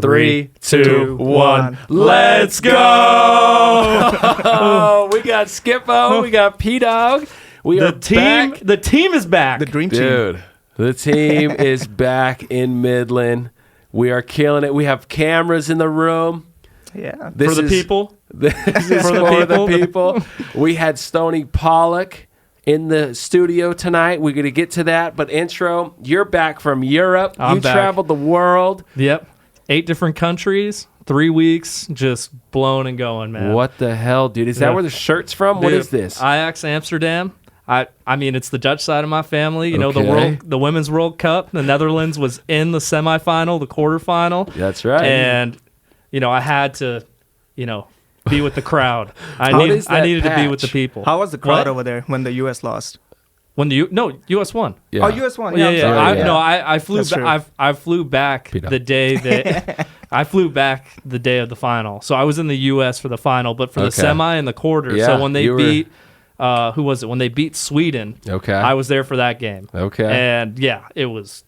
Three, two, one, let's go! We got Skippo, we got P-Dog. The team is back. The dream team. Dude, the team is back in Midland. We are killing it. We have cameras in the room. Yeah. For the people. This is for the people. We had Stonnie Pollock in the studio tonight. We're going to get to that. But intro, you're back from Europe. I'm back. Traveled the world. Yep. 8 different countries, 3 weeks, just blowing and going, man. What the hell, dude? Is that where the shirt's from? Dude, what is this? Ajax Amsterdam. I mean, it's the Dutch side of my family. You know, the Women's World Cup. The Netherlands was in the semifinal, the quarterfinal. That's right. And, you know, I had to, you know, be with the crowd. I needed to be with the people. How was the crowd over there when the U.S. lost? When U.S. won. Yeah. Oh, U.S. won. I flew back the day that I flew back the day of the final. So I was in the U.S. for the final, but for the semi and the quarter. Yeah, so when they beat, who was it? When they beat Sweden, I was there for that game. Okay. And yeah, it was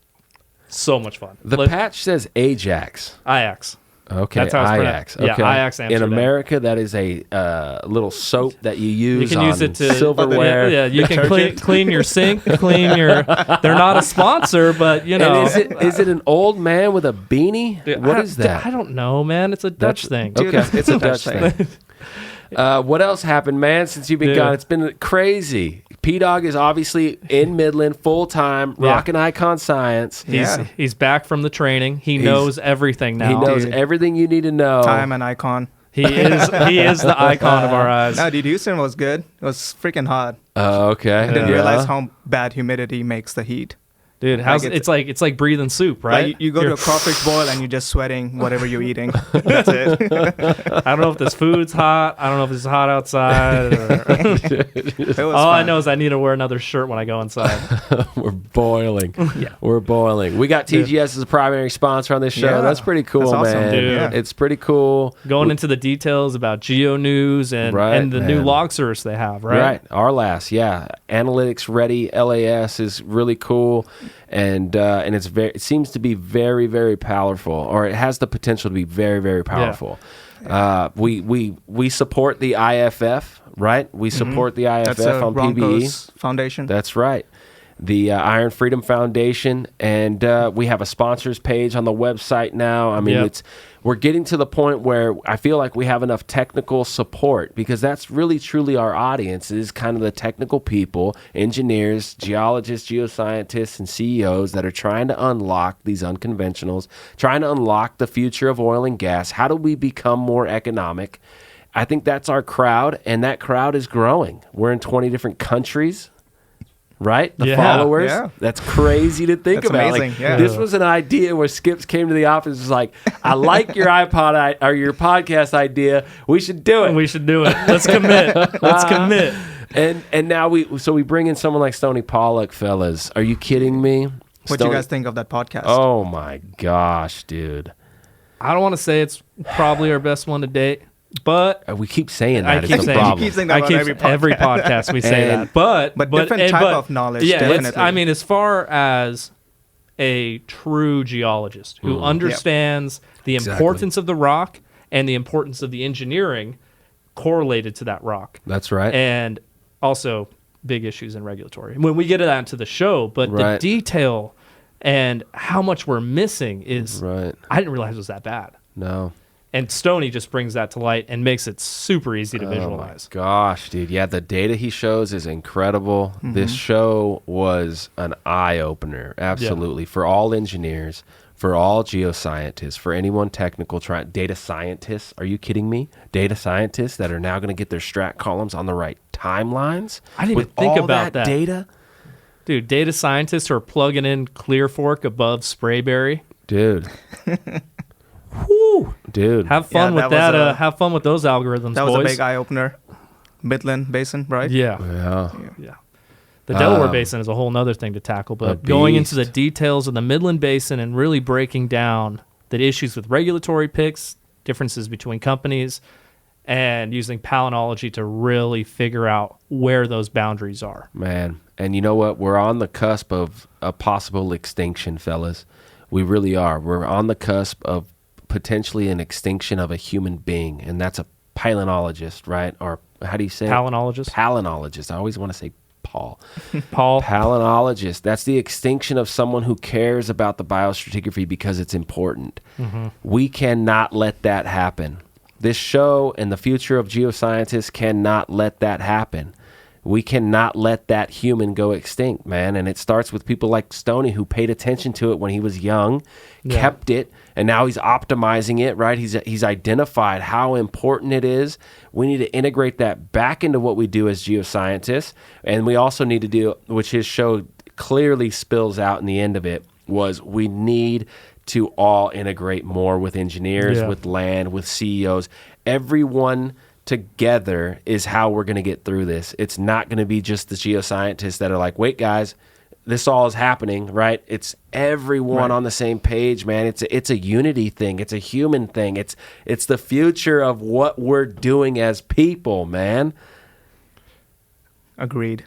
so much fun. The patch says Ajax. Ajax. Okay, that's how it's Ajax. Okay. Yeah, Ajax In Amsterdam. America, that is a little soap that you use. You can use it to silverware. Yeah, you can clean your sink, clean your. They're not a sponsor, but you know. And is it an old man with a beanie? Dude, what is that? I don't know, man. It's a Dutch thing. Dude, okay, it's a Dutch thing. What else happened, man, since you've been gone? It's been crazy. P-Dog is obviously in Midland full-time, rocking Icon Science. He's back from the training. He knows everything now. He knows everything you need to know. Time and Icon. He is the icon of our eyes. No, dude, Houston was good. It was freaking hot. Okay. I didn't realize how bad humidity makes the heat. Dude, it's like breathing soup, right? Like you go to a crawfish boil and you're just sweating whatever you're eating. That's it. I don't know if this food's hot. I don't know if it's hot outside. All I know is I need to wear another shirt when I go inside. We're boiling. We're boiling. We got TGS as a primary sponsor on this show. Yeah. That's pretty cool, That's awesome, man. dude. Yeah. It's pretty cool. Going into the details about geo news and the new log service they have, right? Right. Our last, analytics ready LAS is really cool. And it seems to be very, very powerful, or it has the potential to be very, very powerful. Yeah. We support the IFF, right? We support the IFF on PBE Foundation. That's right. The Iron Freedom Foundation, and we have a sponsors page on the website now. I mean, we're getting to the point where I feel like we have enough technical support, because that's really truly our audience is kind of the technical people, engineers, geologists, geoscientists, and CEOs that are trying to unlock these unconventionals, trying to unlock the future of oil and gas. How do we become more economic? I think that's our crowd, and that crowd is growing. We're in 20 different countries. Right? The followers? Yeah. That's crazy to think about. Amazing. Like, this was an idea where Skips came to the office and was like, I like your or your podcast idea. We should do it. Let's commit. Let's commit. And now we bring in someone like Stonnie Pollock, fellas. Are you kidding me? What do you guys think of that podcast? Oh my gosh, dude. I don't want to say it's probably our best one to date. But we keep saying that. You keep saying that every podcast we say that. But different type of knowledge. Yeah, definitely. I mean, as far as a true geologist who understands the importance of the rock and the importance of the engineering correlated to that rock. That's right. And also big issues in regulatory. When we get that into the show, but the detail and how much we're missing is I didn't realize it was that bad. No. And Stonnie just brings that to light and makes it super easy to visualize. Oh my gosh, dude. Yeah, the data he shows is incredible. Mm-hmm. This show was an eye-opener, absolutely, for all engineers, for all geoscientists, for anyone technical, data scientists. Are you kidding me? Data scientists that are now going to get their strat columns on the right timelines. I didn't even think about that. Data. Dude, data scientists are plugging in Clear Fork above Sprayberry. Dude. Whew. Dude, have fun with that. Have fun with those algorithms. That was boys. a big eye opener. Midland Basin, right? Yeah. The Delaware Basin is a whole nother thing to tackle, but going into the details of the Midland Basin and really breaking down the issues with regulatory picks, differences between companies, and using Palynology to really figure out where those boundaries are. Man, And you know what? We're on the cusp of a possible extinction, fellas. We really are. We're on the cusp of potentially an extinction of a human being, and that's a palynologist, right? Or how do you say Palynologist? Palynologist. I always want to say Paul. Paul. Palynologist. That's the extinction of someone who cares about the biostratigraphy because it's important. Mm-hmm. We cannot let that happen. This show and the future of geoscientists cannot let that happen. We cannot let that human go extinct, man. And it starts with people like Stonnie, who paid attention to it when he was young, kept it, and now he's optimizing it, right? He's identified how important it is. We need to integrate that back into what we do as geoscientists. And we also need to do, which his show clearly spills out in the end of it, was we need to all integrate more with engineers, with land, with CEOs. Everyone together is how we're going to get through this. It's not going to be just the geoscientists that are like, wait, guys, this all is happening, right? It's everyone on the same page, man. It's a unity thing. It's a human thing. It's the future of what we're doing as people, man. Agreed.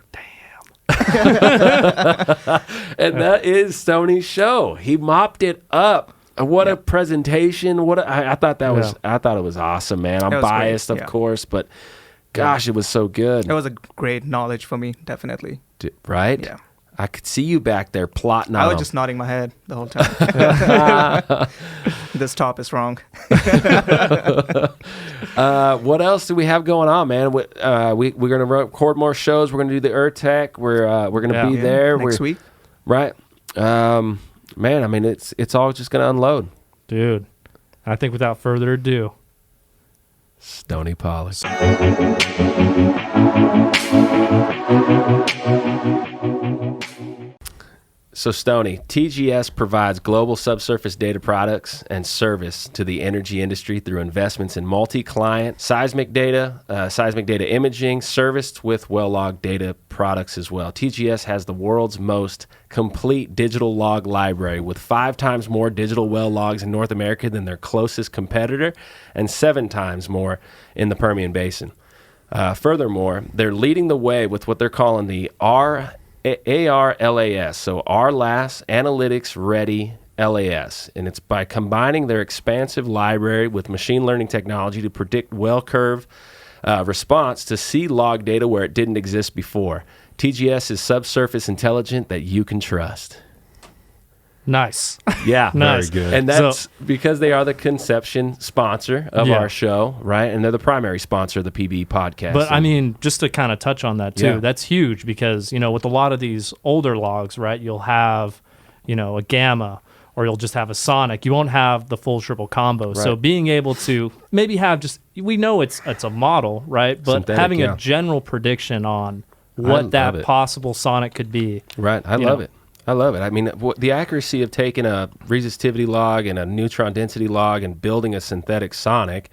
And that is Stonnie's show. He mopped it up. What a presentation! I thought that was. I thought it was awesome, man. I'm biased, of course, but gosh, it was so good. It was a great knowledge for me, definitely. Right? Yeah. I could see you back there plotting on. I was just nodding my head the whole time. This top is wrong. What else do we have going on, man? We're going to record more shows. We're going to do the Urtech. We're going to be there next week, right? Man, I mean, it's all just going to unload. Dude, I think without further ado, Stonnie Pollock. So Stonnie, TGS provides global subsurface data products and service to the energy industry through investments in multi-client seismic data imaging, serviced with well log data products as well. TGS has the world's most complete digital log library with 5 times more digital well logs in North America than their closest competitor and 7 times more in the Permian Basin. Furthermore, they're leading the way with what they're calling the ARLAS, so RLAS Analytics Ready LAS, and it's by combining their expansive library with machine learning technology to predict well curve response to see log data where it didn't exist before. TGS is subsurface intelligence that you can trust. Nice. Yeah. Nice. Very good. And that's because they are the conception sponsor of our show, right? And they're the primary sponsor of the PBE podcast. But I mean, just to kind of touch on that too, that's huge because, you know, with a lot of these older logs, right, you'll have, you know, a gamma or you'll just have a sonic. You won't have the full triple combo. Right. So being able to maybe have just, we know it's a model, right? But synthetic, having a general prediction on what that possible sonic could be. Right. I love it. I love it. I mean, the accuracy of taking a resistivity log and a neutron density log and building a synthetic sonic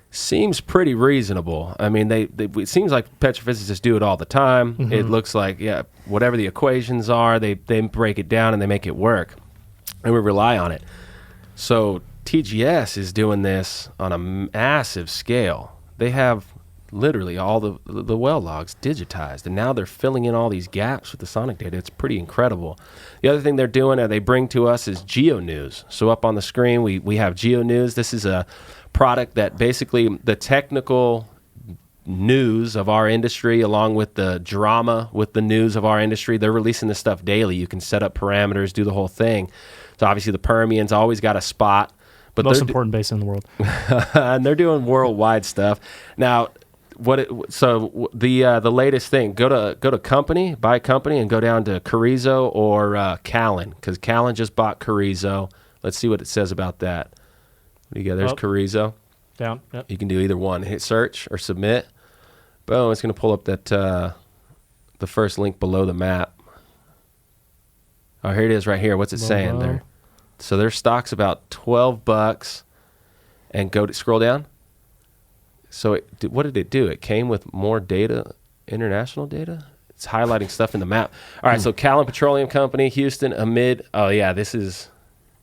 seems pretty reasonable. I mean, it seems like petrophysicists do it all the time. Mm-hmm. It looks like, whatever the equations are, they break it down and they make it work. And we rely on it. So TGS is doing this on a massive scale. They have literally all the well logs digitized, and now they're filling in all these gaps with the sonic data. It's pretty incredible. The other thing they're doing, they bring to us, is GeoNews. So up on the screen, we have GeoNews. This is a product that basically the technical news of our industry, along with the drama with the news of our industry, they're releasing this stuff daily. You can set up parameters, do the whole thing. So obviously the Permian's always got a spot. But most important basin in the world. And they're doing worldwide stuff. Now, the latest thing, go to company, buy company, and go down to Carrizo or Callan, because Callan just bought Carrizo. Let's see what it says about that. What do you got? There's Carrizo. Down. Yep. You can do either one. Hit search or submit. Boom. It's going to pull up that the first link below the map. Oh, here it is right here. What's it saying there? So their stock's about $12, and scroll down. So what did it do? It came with more data, international data? It's highlighting stuff in the map. All right, so Callan Petroleum Company, Houston, amid... Oh, yeah, this is...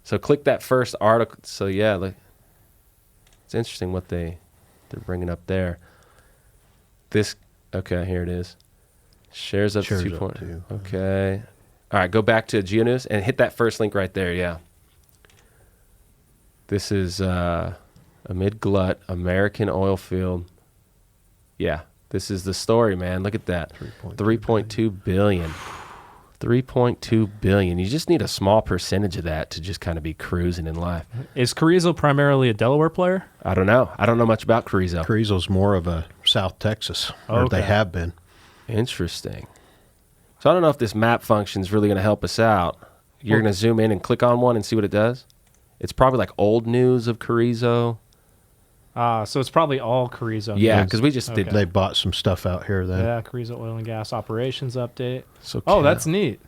So click that first article. So, yeah, look, it's interesting what they're bringing up there. Okay, here it is. Shares up to 2 up point. to. Okay. All right, go back to GeoNews and hit that first link right there. Yeah. This is amid glut, American oil field. Yeah, this is the story, man. Look at that. 3.2 billion. 3.2 billion. You just need a small percentage of that to just kind of be cruising in life. Is Carrizo primarily a Delaware player? I don't know. I don't know much about Carrizo. Carrizo's more of a South Texas, or they have been. Interesting. So I don't know if this map function is really going to help us out. You're going to zoom in and click on one and see what it does? It's probably like old news of Carrizo. So it's probably all Carrizo. Yeah, because we just did. They bought some stuff out here then. Yeah, Carrizo Oil and Gas Operations Update. So that's neat.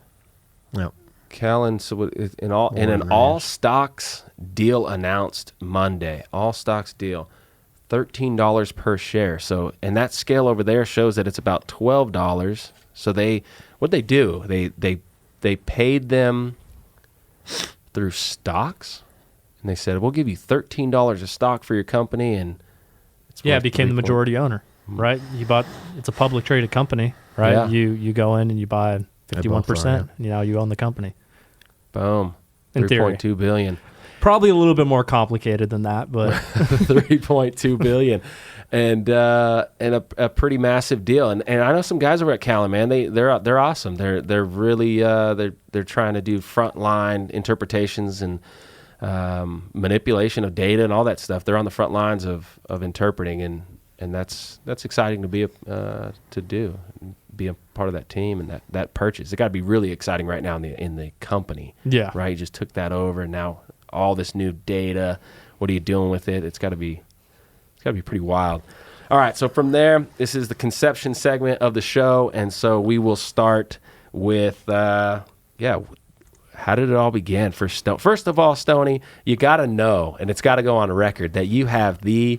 Yep. Callan, so in an all stocks deal announced Monday. All stocks deal, $13 per share. So, and that scale over there shows that it's about $12. So what they do? They paid them through stocks. And they said, we'll give you $13 a stock for your company. And it became the majority owner, right? It's a public traded company, right? Yeah. You go in and you buy 51%, and now you own the company. Boom. In theory. $3.2 billion. Probably a little bit more complicated than that, but $3.2 billion. And a pretty massive deal. And I know some guys over at Callan, man. They're awesome. They're really they're trying to do frontline interpretations and manipulation of data and all that stuff. They're on the front lines of interpreting, and that's exciting to be a part of that team and that purchase. It got to be really exciting right now in the company. Yeah, right. You just took that over, and now all this new data. What are you doing with it? It's got to be pretty wild. All right, so from there, this is the conception segment of the show, and so we will start with how did it all begin for Stone? First of all, Stonnie, you got to know, and it's got to go on record, that you have the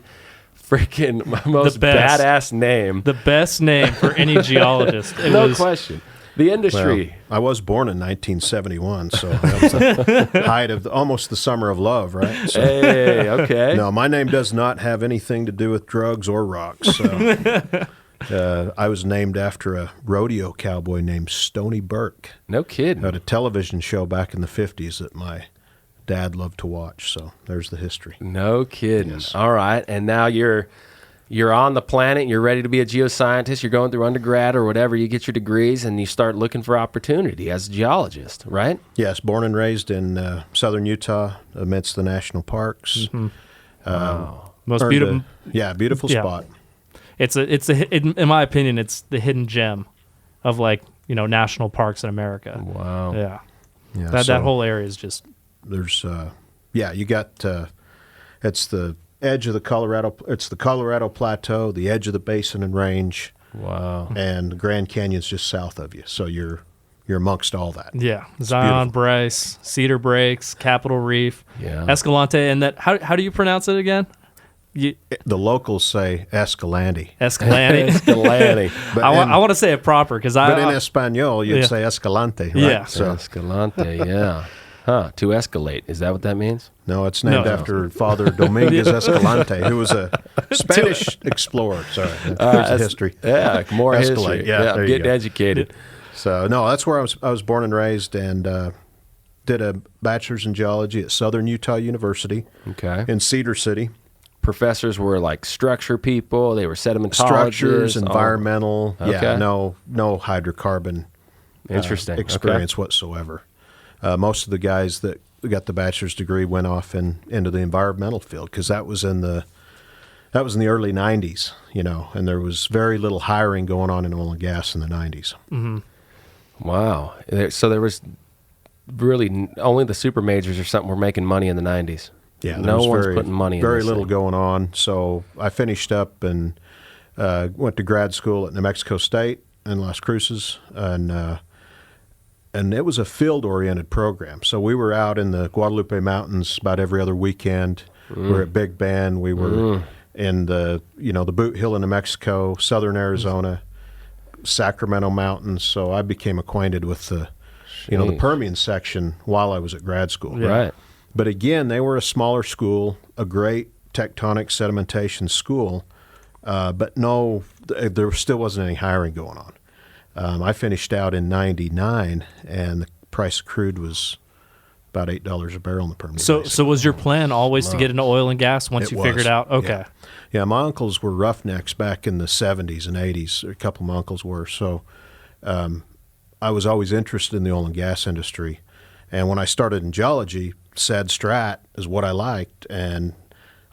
freaking most badass name. The best name for any geologist. No question. The industry. Well, I was born in 1971, so that was the height of almost the summer of love, right? So, hey, okay. No, my name does not have anything to do with drugs or rocks. So. I was named after a rodeo cowboy named Stonnie Burke. No kidding. Had a television show back in the 50s that my dad loved to watch. So there's the history. No kidding. Yes. All right. And now you're on the planet. You're ready to be a geoscientist. You're going through undergrad or whatever. You get your degrees and you start looking for opportunity as a geologist, right? Yes. Born and raised in southern Utah amidst the national parks. Mm-hmm. Wow. Most beautiful. Beautiful spot. In my opinion, it's the hidden gem of national parks in America. Wow. Yeah. That whole area is just. There's you got it's the edge of the Colorado. It's the Colorado Plateau, the edge of the basin and range. Wow. And the Grand Canyon's just south of you, so you're amongst all that. Yeah. Zion, Bryce, Cedar Breaks, Capitol Reef, Escalante, and that. How do you pronounce it again? The locals say Escalante. Escalante. I want to say it proper but in Espanol you'd say Escalante, right? Yeah. So. Escalante, yeah. Huh, to escalate. Is that what that means? No, it's named after Father Dominguez Escalante, who was a Spanish explorer. Sorry, there's the history. Yeah, more Escalate. history. Yeah, getting educated. So, no, that's where I was born and raised, and did a bachelor's in geology at Southern Utah University in Cedar City. Professors were like structure people. They were sedimentologists. Structures, environmental. Yeah, no hydrocarbon experience whatsoever. Most of the guys that got the bachelor's degree went off into the environmental field because that was in the early 90s, and there was very little hiring going on in oil and gas in the 90s. Mm-hmm. Wow. So there was really only the super majors or something were making money in the 90s. Yeah, no one's putting money in very little going on. So I finished up and went to grad school at New Mexico State in Las Cruces, and it was a field-oriented program. So we were out in the Guadalupe Mountains about every other weekend. We were at Big Bend. We were in the Boot Hill in New Mexico, southern Arizona, Sacramento Mountains. So I became acquainted with the Permian section while I was at grad school. Yeah. Right. But again, they were a smaller school, a great tectonic sedimentation school, but there still wasn't any hiring going on. I finished out in 99, and the price of crude was about $8 a barrel in the Permian Basin. So was your plan always to get into oil and gas once you figured out? Okay. Yeah, my uncles were roughnecks back in the 70s and 80s. A couple of my uncles were. So I was always interested in the oil and gas industry. And when I started in geology, said strat is what I liked, and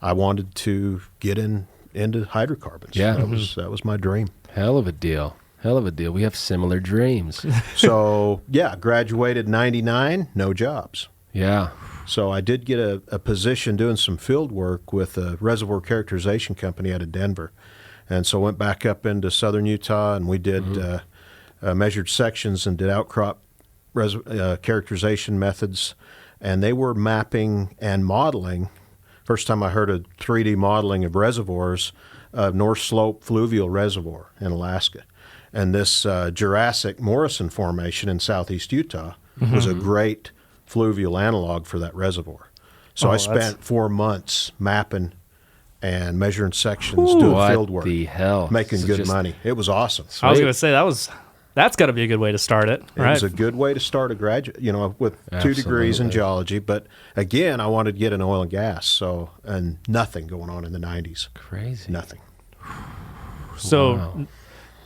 I wanted to get into hydrocarbons. Yeah. That was my dream. Hell of a deal. We have similar dreams. So, yeah, graduated 99, no jobs. Yeah. So I did get a position doing some field work with a reservoir characterization company out of Denver. And so I went back up into southern Utah, and we did measured sections and did outcrop characterization methods. And they were mapping and modeling. First time I heard of 3D modeling of reservoirs, North Slope Fluvial Reservoir in Alaska. And this Jurassic Morrison Formation in southeast Utah was a great fluvial analog for that reservoir. So I spent 4 months mapping and measuring sections, doing field work. What the hell? Making good money. It was awesome. I was going to say that's got to be a good way to start it, right? It was a good way to start a graduate, with 2 degrees in geology. But again, I wanted to get in oil and gas. And nothing going on in the 90s. Crazy. Nothing. So, Wow.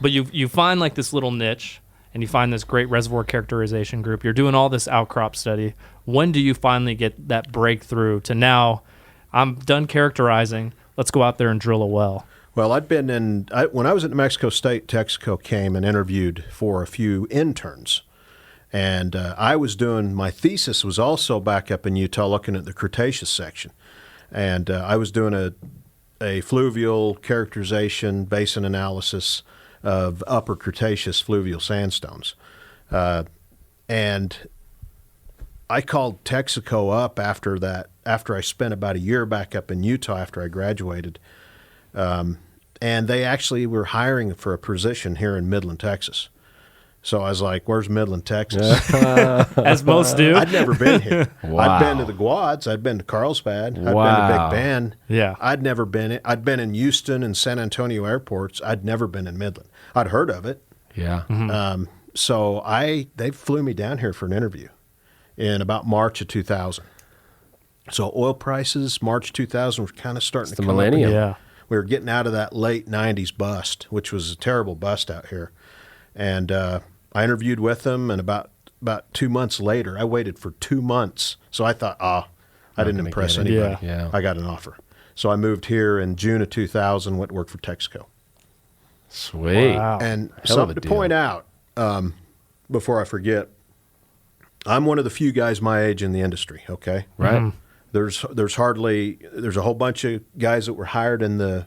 but you find like this little niche, and you find this great reservoir characterization group. You're doing all this outcrop study. When do you finally get that breakthrough to now, I'm done characterizing, let's go out there and drill a well? Well, when I was at New Mexico State, Texaco came and interviewed for a few interns. And I was doing, my thesis was also back up in Utah looking at the Cretaceous section. And I was doing a fluvial characterization basin analysis of upper Cretaceous fluvial sandstones. And I called Texaco up after I spent about a year back up in Utah after I graduated. And they actually were hiring for a position here in Midland, Texas. So I was like, where's Midland, Texas? As most do. I'd never been here. Wow. I'd been to the Guads. I'd been to Carlsbad. I'd been to Big Bend. Yeah. I'd been in Houston and San Antonio airports. I'd never been in Midland. I'd heard of it. Yeah. So they flew me down here for an interview in about March of 2000. So oil prices, March 2000, were kind of starting to come millennium. up. Yeah. We were getting out of that late 90s bust, which was a terrible bust out here. And I interviewed with them, and about 2 months later, I waited for 2 months. So I thought, I didn't impress anybody. Yeah. I got an offer. So I moved here in June of 2000, went to work for Texaco. Sweet. Wow. And Hell of something a to deal. point out, before I forget, I'm one of the few guys my age in the industry, okay? Right. There's a whole bunch of guys that were hired in the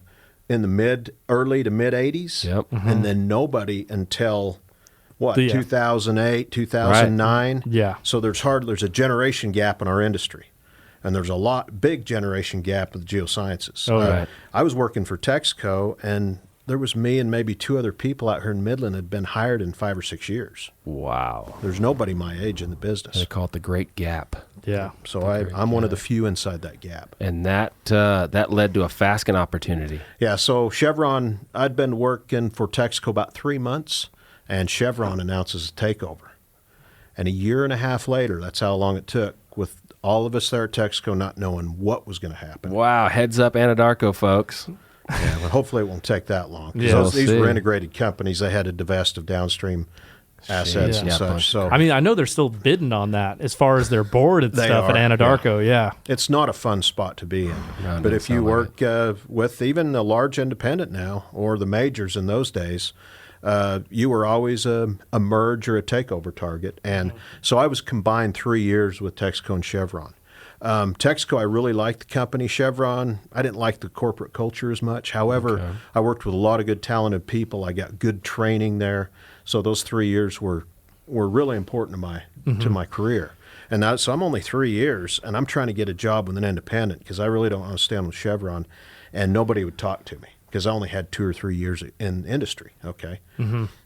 early to mid 80s. Yep. And then nobody until 2008, 2009. Right. Yeah. So there's a generation gap in our industry. And there's big generation gap with geosciences. Oh, right. I was working for Texaco, and there was me and maybe 2 other people out here in Midland had been hired in 5 or 6 years. Wow. There's nobody my age in the business. They call it the Great Gap. Yeah. So I'm one of the few inside that gap. And that led to a Fasken opportunity. Yeah, so Chevron, I'd been working for Texaco about 3 months, and Chevron announces a takeover. And a year and a half later, that's how long it took, with all of us there at Texaco not knowing what was going to happen. Wow. Heads up, Anadarko, folks. Yeah, but hopefully it won't take that long. 'Cause Yeah. these We'll were see. integrated companies. They had to divest of downstream assets and Yeah, bunch such. So I mean, I know they're still bidding on that as far as their board and They stuff at are, Anadarko. Yeah. it's not a fun spot to be in. No, it But doesn't if you sound like work with even a large independent now, or the majors in those days, you were always a merge or a takeover target. And so I was combined 3 years with Texaco and Chevron. Texaco, I really liked the company. Chevron, I didn't like the corporate culture as much. However, I worked with a lot of good, talented people. I got good training there. So those 3 years were really important to my career. And so I'm only 3 years, and I'm trying to get a job with an independent because I really don't want to stand with Chevron, and nobody would talk to me because I only had 2 or 3 years in industry, okay?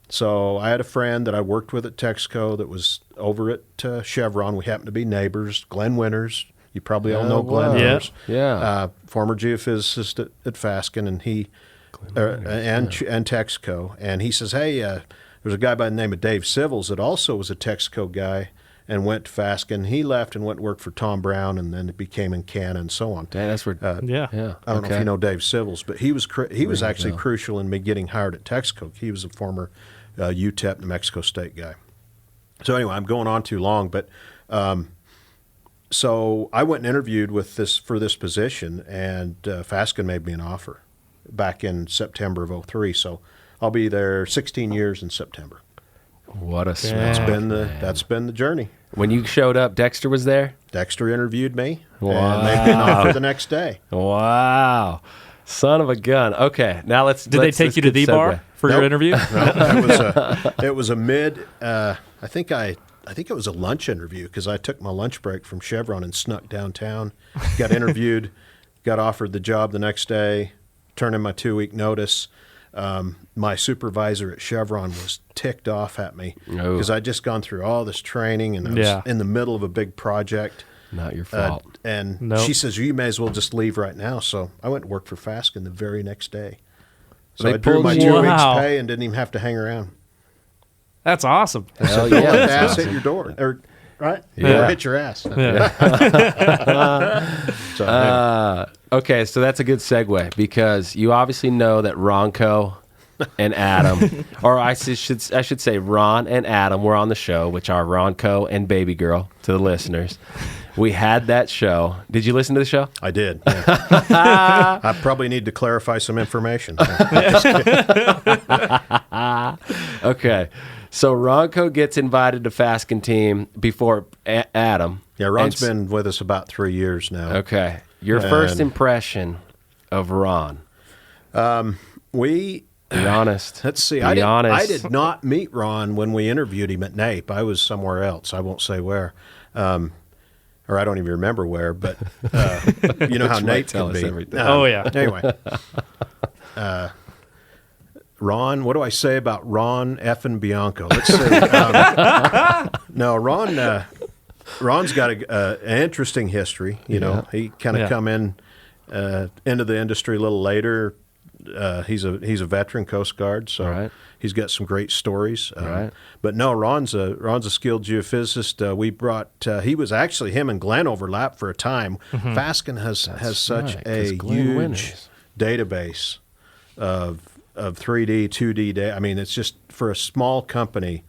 So I had a friend that I worked with at Texaco that was over at Chevron. We happened to be neighbors, Glenn Winters. You probably all know Glenn wow. Winters. Yeah. Former geophysicist at Fasken, and he and Texaco. And he says, hey, There's a guy by the name of Dave Civils that also was a Texaco guy and went to Fasken. He left and went to work for Tom Brown, and then it became in Canada and so on. Dang, that's where. Yeah. I don't know if you know Dave Civils, but he was actually crucial in me getting hired at Texaco. He was a former UTEP New Mexico State guy. So anyway, I'm going on too long, but so I went and interviewed for this position, and Fasken made me an offer back in September of 2003. So I'll be there 16 years in September. What a smack, That's been the journey. When you showed up, Dexter was there? Dexter interviewed me. Wow. And made me an offer the next day. Wow. Son of a gun. Okay, now let's. Did they take you to the bar for your interview? No, it was a mid. I think it was a lunch interview because I took my lunch break from Chevron and snuck downtown, got interviewed, got offered the job the next day, turned in my 2-week notice. My supervisor at Chevron was ticked off at me because I'd just gone through all this training and I was in the middle of a big project. Not your fault. She says, you may as well just leave right now. So I went to work for Fasken the very next day. So I drew my 2 weeks pay and didn't even have to hang around. That's awesome. Hell Don't yeah, let the that's ass awesome. hit your door. Right? Yeah. Or hit your ass. Yeah. Okay, so that's a good segue because you obviously know that Ronco and Adam, or I should say Ron and Adam were on the show, which are Ronco and Baby Girl to the listeners. We had that show. Did you listen to the show? I did. Yeah. I probably need to clarify some information. Okay. So Ronco gets invited to Fasken team before Adam. Yeah, Ron's been with us about 3 years now. Okay. Your first impression of Ron. Be honest. Let's see. Be honest. I did not meet Ron when we interviewed him at NAPE. I was somewhere else. I won't say where. Or I don't even remember where, but you know how NAPE can be. Oh, yeah. Anyway. Ron, what do I say about Ron effing Bianco? Let's see. No, Ron's got an interesting history. You know, he kind of come in into the industry a little later. He's a veteran Coast Guard, so he's got some great stories. But no, Ron's a skilled geophysicist. We brought him and Glenn overlapped for a time. Mm-hmm. Fasken has such a huge database of 3D, 2D data. I mean, it's just for a small company,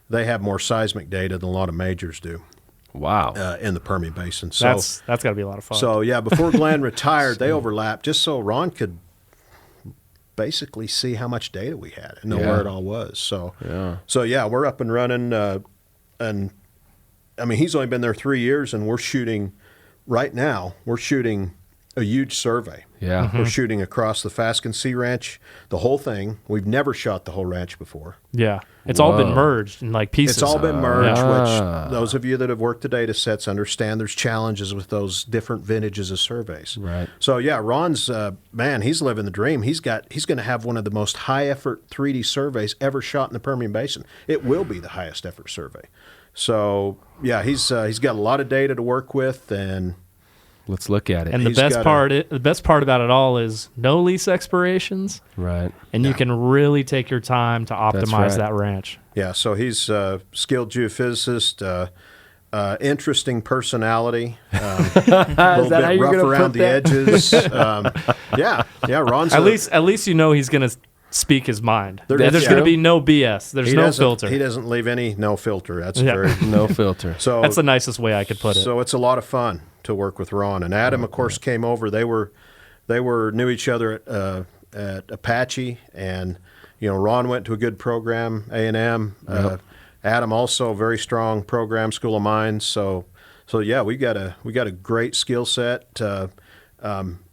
they have more seismic data than a lot of majors do. Wow. In the Permian Basin. So that's got to be a lot of fun. So yeah, before Glenn retired, they overlapped just so Ron could basically see how much data we had and know where it all was. So we're up and running. And I mean, he's only been there 3 years, and we're shooting a huge survey. Yeah. Mm-hmm. We're shooting across the Fasken Sea Ranch, the whole thing. We've never shot the whole ranch before. Yeah. It's all been merged in like pieces. It's all been merged, which those of you that have worked the data sets understand there's challenges with those different vintages of surveys. Right. So yeah, Ron's he's living the dream. He's going to have one of the most high effort 3D surveys ever shot in the Permian Basin. It will be the highest effort survey. So yeah, he's got a lot of data to work with, and let's look at it. And the best part about it all is no lease expirations. Right. And you can really take your time to optimize that ranch. Yeah, so he's a skilled geophysicist, interesting personality, a little bit rough around the edges. Ron's at least you know he's going to speak his mind. There's going to be no BS. There's no filter. He doesn't leave no filter. That's no filter. So that's the nicest way I could put it. So it's a lot of fun to work with Ron. And Adam, of course, came over. They knew each other at Apache, and Ron went to a good program, A&M. Adam also a very strong program, School of Mines. So yeah, we got a great skill set.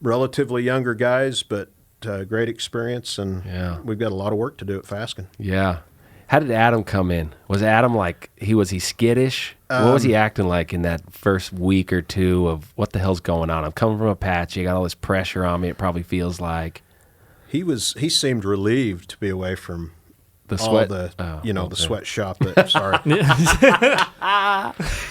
Relatively younger guys, but great experience, and we've got a lot of work to do at Fasken. Yeah. How did Adam come in? Was Adam was he skittish? What was he acting like in that first week or two of what the hell's going on? I'm coming from Apache. I got all this pressure on me. It probably feels like. He seemed relieved to be away from The sweat, the sweatshop. Sorry,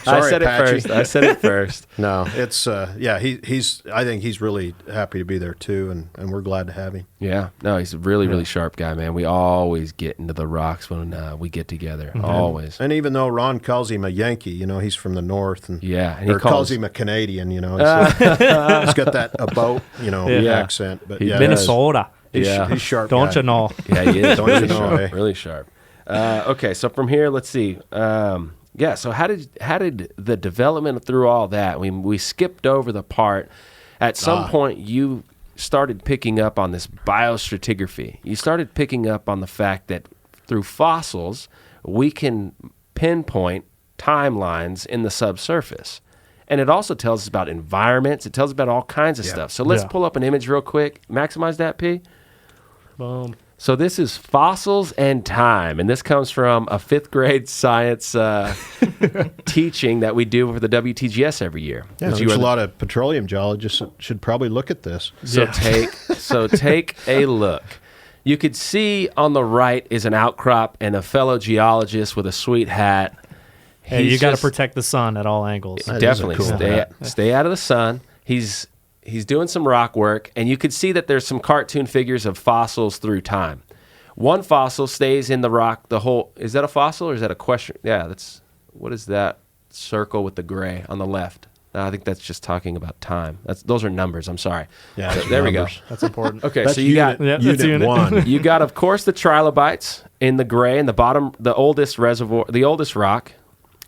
I said it first. No, it's he's. I think he's really happy to be there too, and we're glad to have him. Yeah, no, he's a really sharp guy, man. We always get into the rocks when we get together, always. And even though Ron calls him a Yankee, he's from the north, and and he calls him a Canadian. He's got that about accent, but Minnesota. He's sharp. Don't you know? Yeah, he is. Don't you know? Really sharp. Okay, so from here, let's see. So how did the development through all that? We skipped over the part. At some point, you started picking up on this biostratigraphy. You started picking up on the fact that through fossils, we can pinpoint timelines in the subsurface. And it also tells us about environments. It tells us about all kinds of stuff. So let's pull up an image real quick. Maximize that, P. Boom. So this is fossils and time, and this comes from a 5th grade science teaching that we do for the WTGS every year. Yeah, there's a lot of petroleum geologists that should probably look at this. So take a look. You could see on the right is an outcrop and a fellow geologist with a sweet hat. Hey, you got to protect the sun at all angles. Definitely stay out of the sun. He's doing some rock work, and you could see that there's some cartoon figures of fossils through time. One fossil stays in the rock the whole... Is that a fossil or is that a question? Yeah, what is that circle with the gray on the left? I think that's just talking about time. Those are numbers. I'm sorry. Yeah, there we go. That's important. Okay, that's so you got unit 1. You got, of course, the trilobites in the gray in the bottom, the oldest reservoir, the oldest rock,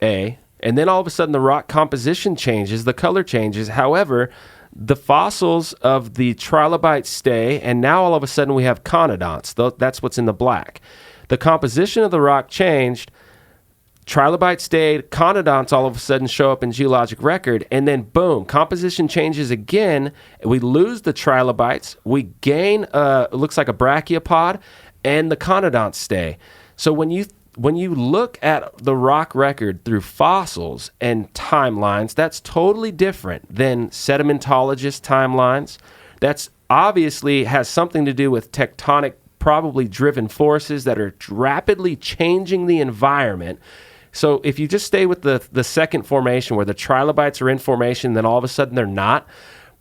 A. And then all of a sudden the rock composition changes, the color changes. However, the fossils of the trilobites stay, and now all of a sudden we have conodonts. That's what's in the black. The composition of the rock changed. Trilobites stayed. Conodonts all of a sudden show up in geologic record, and then boom, composition changes again. We lose the trilobites. We gain, it looks like a brachiopod, and the conodonts stay. So when you look at the rock record through fossils and timelines, that's totally different than sedimentologist timelines. That's obviously has something to do with tectonic, probably driven forces that are rapidly changing the environment. So if you just stay with the second formation where the trilobites are in formation, then all of a sudden they're not,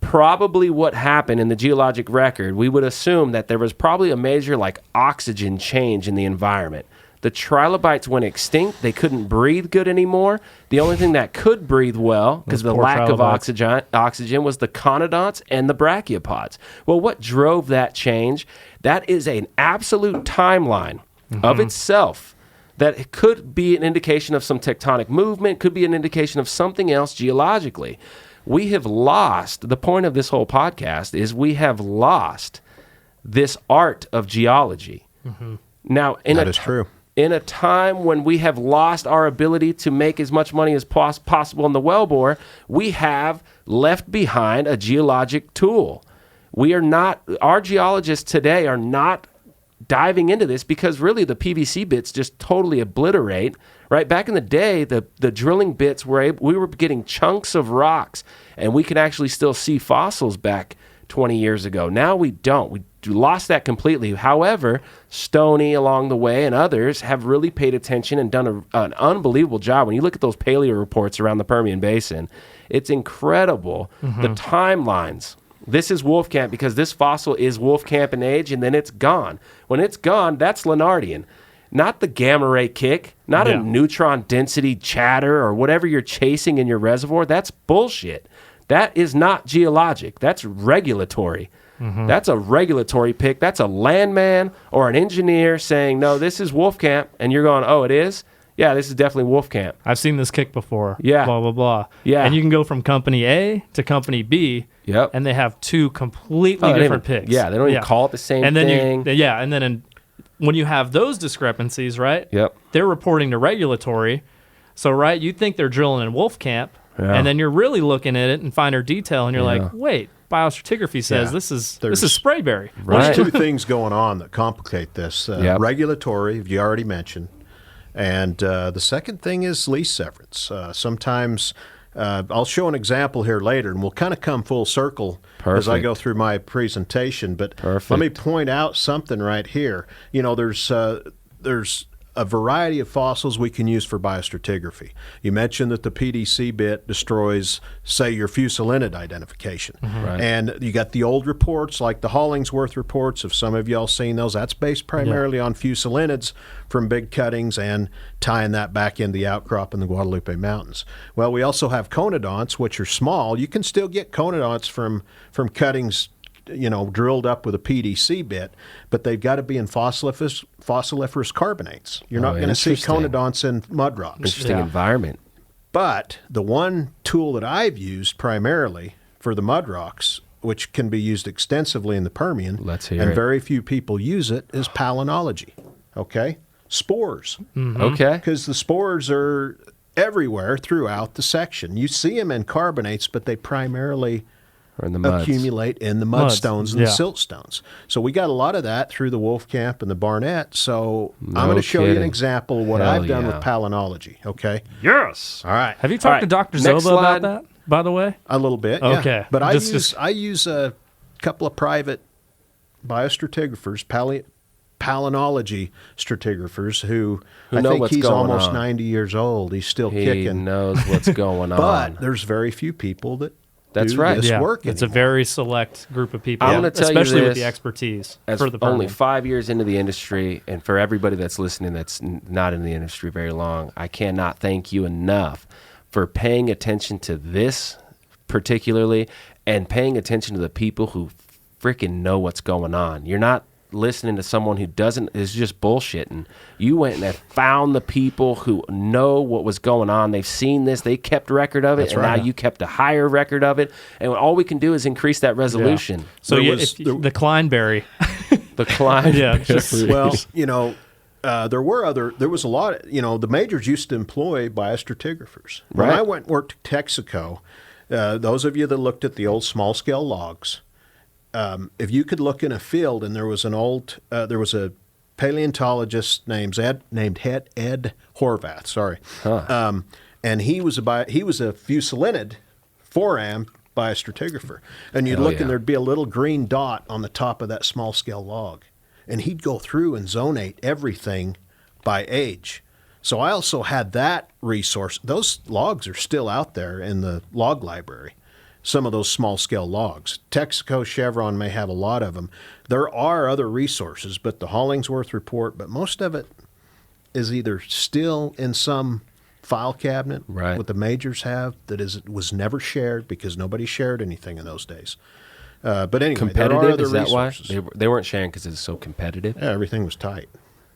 probably what happened in the geologic record, we would assume that there was probably a major oxygen change in the environment. The trilobites went extinct. They couldn't breathe good anymore. The only thing that could breathe well, because the lack of oxygen, was the conodonts and the brachiopods. Well, what drove that change? That is an absolute timeline of itself that could be an indication of some tectonic movement, could be an indication of something else geologically. We have lost, the point of this whole podcast is we have lost this art of geology. Now, that is true. In a time when we have lost our ability to make as much money as possible in the wellbore, we have left behind a geologic tool. Our geologists today are not diving into this because really the PVC bits just totally obliterate. Right back in the day, the drilling bits we were getting chunks of rocks, and we could actually still see fossils back 20 years ago. Now we don't. We lost that completely. However, Stonnie along the way and others have really paid attention and done an unbelievable job. When you look at those paleo reports around the Permian Basin, it's incredible. The timelines. This is Wolfcamp because this fossil is Wolfcamp in age, and then it's gone. When it's gone, that's Lenardian. Not the gamma ray kick, not a neutron density chatter or whatever you're chasing in your reservoir. That's bullshit. That is not geologic. That's regulatory. That's a regulatory pick. That's a landman or an engineer saying, no, this is Wolfcamp. And you're going, oh, it is? Yeah, this is definitely Wolfcamp. I've seen this kick before. Yeah. Blah, blah, blah. Yeah. And you can go from company A to company B. Yep. And they have two completely different picks. Yeah, they don't even call it the same thing. And then when you have those discrepancies, right? Yep. They're reporting to regulatory. So, right, you think they're drilling in Wolfcamp. Yeah. And then you're really looking at it in finer detail, and you're like, wait, biostratigraphy says this is Sprayberry. Right. There's two things going on that complicate this. Regulatory, you already mentioned, and the second thing is lease severance. Sometimes I'll show an example here later, and we'll kind of come full circle as I go through my presentation. But let me point out something right here. There's there's a variety of fossils we can use for biostratigraphy. You mentioned that the PDC bit destroys, say, your fuselinid identification. Right. And you got the old reports, like the Hollingsworth reports, if some of y'all seen those, that's based primarily on fuselinids from big cuttings and tying that back into the outcrop in the Guadalupe Mountains. Well, we also have conodonts, which are small. You can still get conodonts from cuttings, drilled up with a PDC bit, but they've got to be in fossiliferous carbonates. You're not going to see conodonts in mud rocks. Interesting environment. But the one tool that I've used primarily for the mud rocks, which can be used extensively in the Permian, and very few people use it, is palynology. Okay? Spores. Mm-hmm. Okay. Because the spores are everywhere throughout the section. You see them in carbonates, but they primarily or in the muds. Accumulate in the mudstones and the siltstones. So we got a lot of that through the Wolfcamp and the Barnett. So I'm going to show you an example of what I've done with palynology. Okay? Yes. All right. Have you talked to Dr. Zoba about that, by the way? A little bit, okay. Yeah. But I use a couple of private biostratigraphers, palynology stratigraphers who I think he's almost 90 years old. He's still kicking. He knows what's going on. But there's very few people that That's do right. this work It's anymore. a very select group of people, I'm gonna tell you especially with this, the expertise as for the only Permian. 5 years into the industry, and for everybody that's listening that's not in the industry very long, I cannot thank you enough for paying attention to this particularly and paying attention to the people who freaking know what's going on. You're not listening to someone who is just bullshitting. You went and have found the people who know what was going on. They've seen this. They kept record of it. Now you kept a higher record of it. And all we can do is increase that resolution. Yeah. So the Kleinberry. The Kleinberry. Well, there was a lot, the majors used to employ biostratigraphers. When I went and worked at Texaco, those of you that looked at the old small scale logs, if you could look in a field and there was a paleontologist named Ed Horvath, sorry. And he was a fuselinid 4-am biostratigrapher. And you'd look and there'd be a little green dot on the top of that small scale log. And he'd go through and zonate everything by age. So I also had that resource. Those logs are still out there in the log library. Some of those small-scale logs. Texaco, Chevron may have a lot of them. There are other resources, but the Hollingsworth report, but most of it is either still in some file cabinet, what the majors have, was never shared because nobody shared anything in those days. But anyway, there are other resources. Why? They weren't sharing because it's so competitive? Yeah, everything was tight.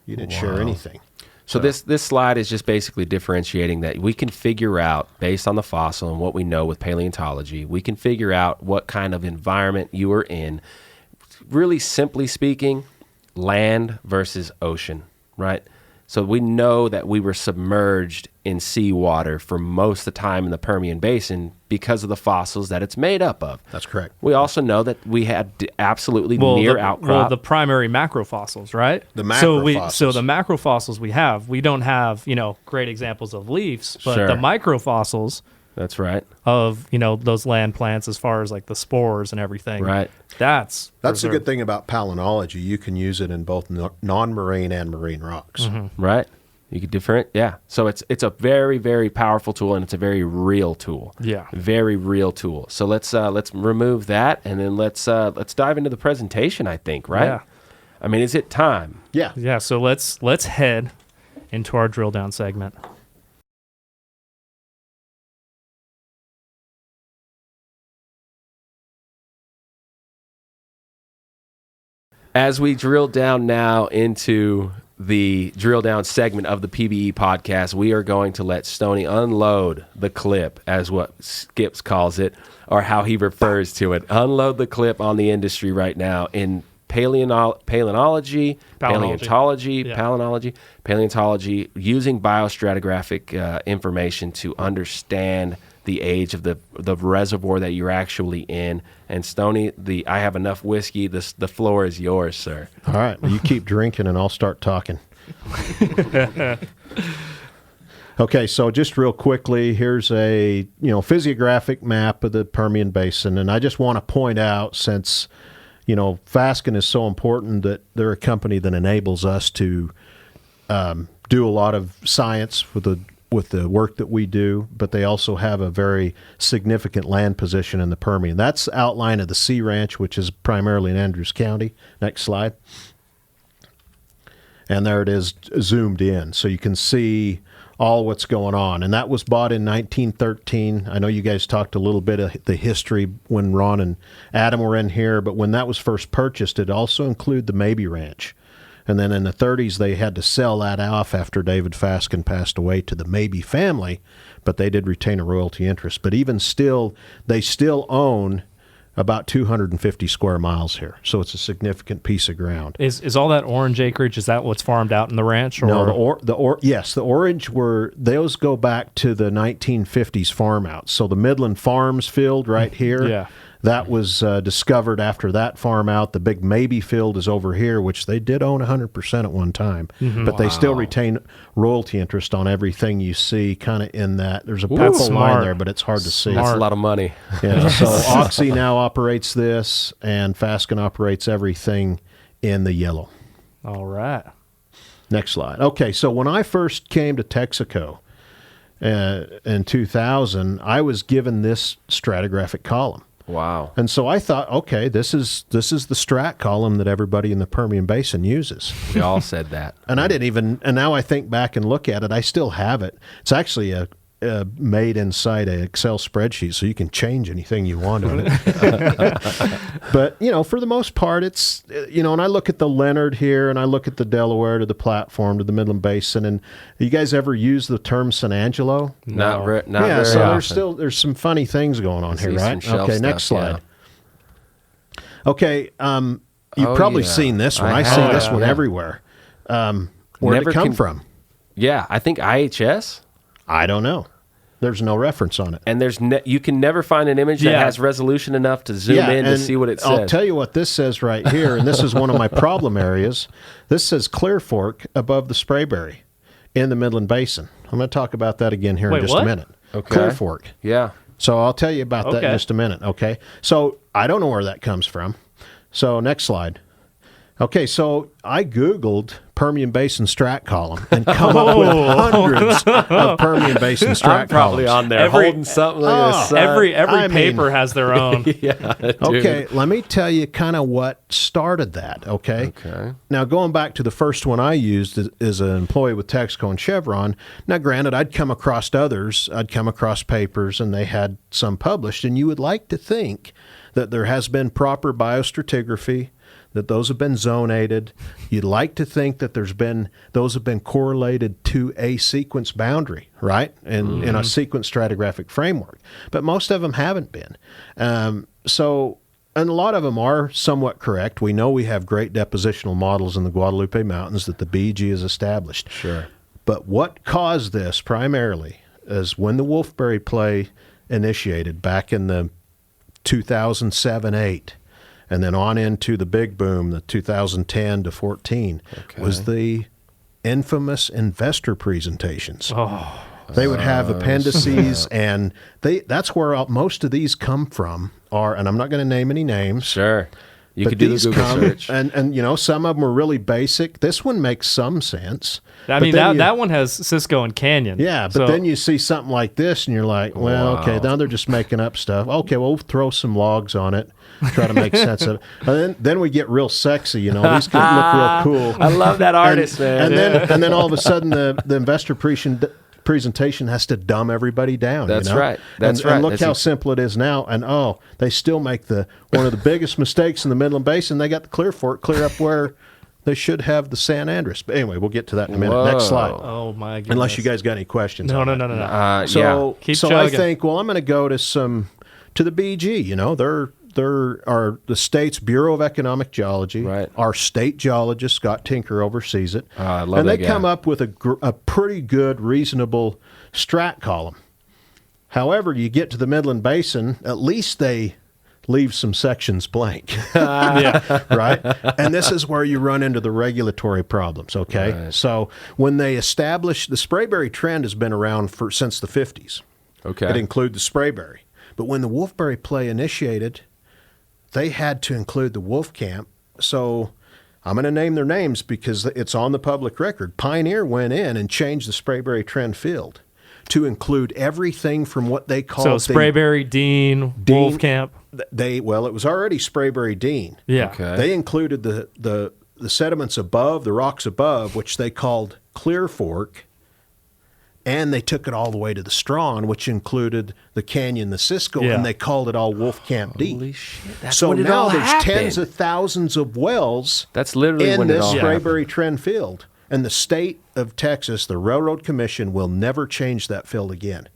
You didn't share anything. So this slide is just basically differentiating that we can figure out, based on the fossil and what we know with paleontology, we can figure out what kind of environment you are in. Really simply speaking, land versus ocean, right? So we know that we were submerged in seawater for most of the time in the Permian Basin because of the fossils that it's made up of. That's correct. We also know that we had absolutely near outcrop. Well, the primary macrofossils, right? The macrofossils. So the macrofossils we don't have, great examples of leaves, but the microfossils. That's right. Of, those land plants as far as like the spores and everything. Right. That's a good thing about palynology. You can use it in both non-marine and marine rocks. Mm-hmm. Right. You could So it's a very, very powerful tool, and it's a very real tool. Yeah. Very real tool. So let's remove that, and then let's dive into the presentation, I think, right? Yeah. I mean, is it time? Yeah. Yeah, so let's head into our drill down segment. As we drill down now into the drill down segment of the PBE podcast, we are going to let Stonnie unload the clip, as what Skips calls it, or how he refers to it. Unload the clip on the industry right now in paleontology, using biostratigraphic information to understand the age of the reservoir that you're actually in. And Stonnie, I have enough whiskey. The floor is yours, sir. All right. Well, you keep drinking and I'll start talking. Okay, so just real quickly, here's a physiographic map of the Permian Basin, and I just want to point out, since Fasken is so important, that they're a company that enables us to do a lot of science with the work that we do, but they also have a very significant land position in the Permian. That's the outline of the Sea Ranch, which is primarily in Andrews County. Next slide. And there it is zoomed in, so you can see all what's going on. And that was bought in 1913. I know you guys talked a little bit of the history when Ron and Adam were in here, but when that was first purchased, it also included the Maybe Ranch. And then in the 30s, they had to sell that off after David Fasken passed away to the Maybe family, but they did retain a royalty interest. But even still, they still own about 250 square miles here. So it's a significant piece of ground. Is all that orange acreage, is that what's farmed out in the ranch? Or? No, the orange those go back to the 1950s farm outs. So the Midland Farms field right here, that was discovered after that farm out. The big Maybe field is over here, which they did own 100% at one time. But they still retain royalty interest on everything you see kind of in that. There's a purple line there, but it's hard to see. That's a lot of money. Yeah, so Oxy now operates this, and Fasken operates everything in the yellow. All right. Next slide. Okay, so when I first came to Texaco in 2000, I was given this stratigraphic column. Wow. And so I thought, okay, this is the strat column that everybody in the Permian Basin uses. We all said that. And I didn't even, and now I think back and look at it, I still have it. It's actually made inside an Excel spreadsheet, so you can change anything you want on it. But, for the most part, it's, and I look at the Leonard here, and I look at the Delaware to the platform to the Midland Basin, and you guys ever use the term San Angelo? Not very so often. there's some funny things going on here, right? Okay, next slide. Yeah. Okay, you've probably seen this one. I see this one everywhere. Where did it come from? Yeah, I think IHS. I don't know. There's no reference on it. And you can never find an image that has resolution enough to zoom in to see what it says. I'll tell you what this says right here, and this is one of my problem areas. This says Clear Fork above the Sprayberry in the Midland Basin. I'm going to talk about that again here in just a minute. Okay. Clear Fork. Yeah. So I'll tell you about that in just a minute, okay? So I don't know where that comes from. So next slide. Okay, so I Googled Permian Basin strat column and come up with hundreds of Permian Basin strat columns. Probably on there holding something like this. Every paper has their own. Okay, let me tell you kind of what started that, okay? Now, going back to the first one I used as an employee with Texaco and Chevron, now granted, I'd come across others. I'd come across papers, and they had some published, and you would like to think that there has been proper biostratigraphy, that those have been zonated. You'd like to think that those have been correlated to a sequence boundary, right? In a sequence stratigraphic framework. But most of them haven't been. And a lot of them are somewhat correct. We know we have great depositional models in the Guadalupe Mountains that the BG has established. Sure. But what caused this primarily is when the Wolfberry play initiated back in the 2007-8, and then on into the big boom, the 2010 to 14, was the infamous investor presentations. They would have appendices, and that's where most of these come from. And I'm not going to name any names. Sure. You could do the Google search. And some of them are really basic. This one makes some sense. I mean, that one has Cisco and Canyon. Yeah, but then you see something like this, and you're like, well, okay, now they're just making up stuff. Okay, we'll throw some logs on it, try to make sense of it. And then we get real sexy, These can look real cool. I love that artist, man. And then all of a sudden, the investor presentation has to dumb everybody down. That's right. That's right. And look how simple it is now. And they still make one of the biggest mistakes in the Midland Basin. They got the Clear Fork clear up where they should have the San Andreas. But anyway, we'll get to that in a minute. Next slide. Oh my goodness. Unless you guys got any questions. No. So Keep so chugging. I think, I'm going to go to the BG. There are the state's Bureau of Economic Geology. Right. Our state geologist, Scott Tinker, oversees it. I love and that they guy. come up with a pretty good, reasonable strat column. However, you get to the Midland Basin, at least they leave some sections blank. Right? And this is where you run into the regulatory problems, okay? Right. So when they established, the Sprayberry trend has been around since the 50s. Okay. It included the Sprayberry. But when the Wolfberry play initiated, they had to include the Wolf Camp. So I'm going to name their names because it's on the public record. Pioneer went in and changed the Sprayberry Trend field to include everything from what they called Sprayberry, Dean, Wolfcamp. It was already Sprayberry Dean. Yeah. Okay. They included the sediments above, the rocks above, which they called Clear Fork, and they took it all the way to the Strawn, which included the canyon, the Cisco, and they called it all Wolfcamp D. Holy shit! That's So when it now all there's happened. tens of thousands of wells That's literally in when it this all Sprayberry happened. Trend field. And the state of Texas, the Railroad Commission, will never change that field again.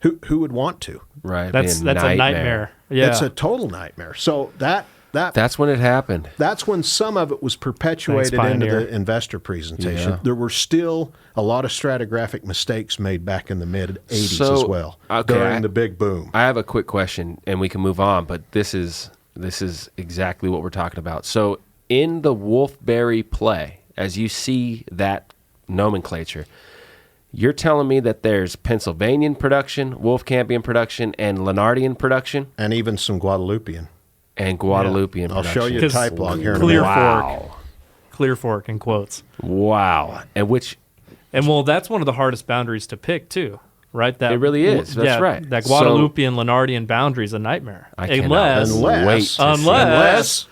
Who would want to? Right. That's a nightmare. Yeah. It's a total nightmare. So That's when it happened. that's when some of it was perpetuated Thanks, into Pioneer. the investor presentation. Yeah. There were still a lot of stratigraphic mistakes made back in the mid-'80s So, as well, okay, during the big boom. I have a quick question, and we can move on. But this is exactly what we're talking about. So in the Wolfberry play, as you see that nomenclature, you're telling me that there's Pennsylvanian production, Wolfcampian production, and Leonardian production, And even some Guadalupean. and Guadalupian I'll production. show you a 'Cause type log here in a Clear minute. Fork. Clear Fork in quotes. Wow. And which And that's one of the hardest boundaries to pick too, right? That It really is. That's right. That So- Guadalupian Leonardian boundary is a nightmare. I cannot unless wait to see unless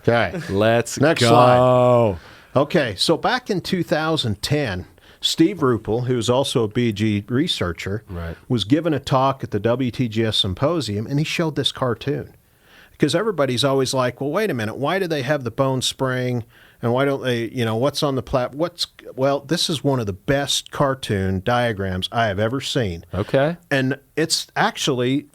Okay. let's Next go. slide. Okay, so back in 2010, Steve Ruppel, who's also a BG researcher, Right. was given a talk at the WTGS Symposium, and he showed this cartoon. Because everybody's always like, well, wait a minute, why do they have the Bone Spring, and why don't they, what's on the plat? Well, this is one of the best cartoon diagrams I have ever seen. Okay. And it's actually,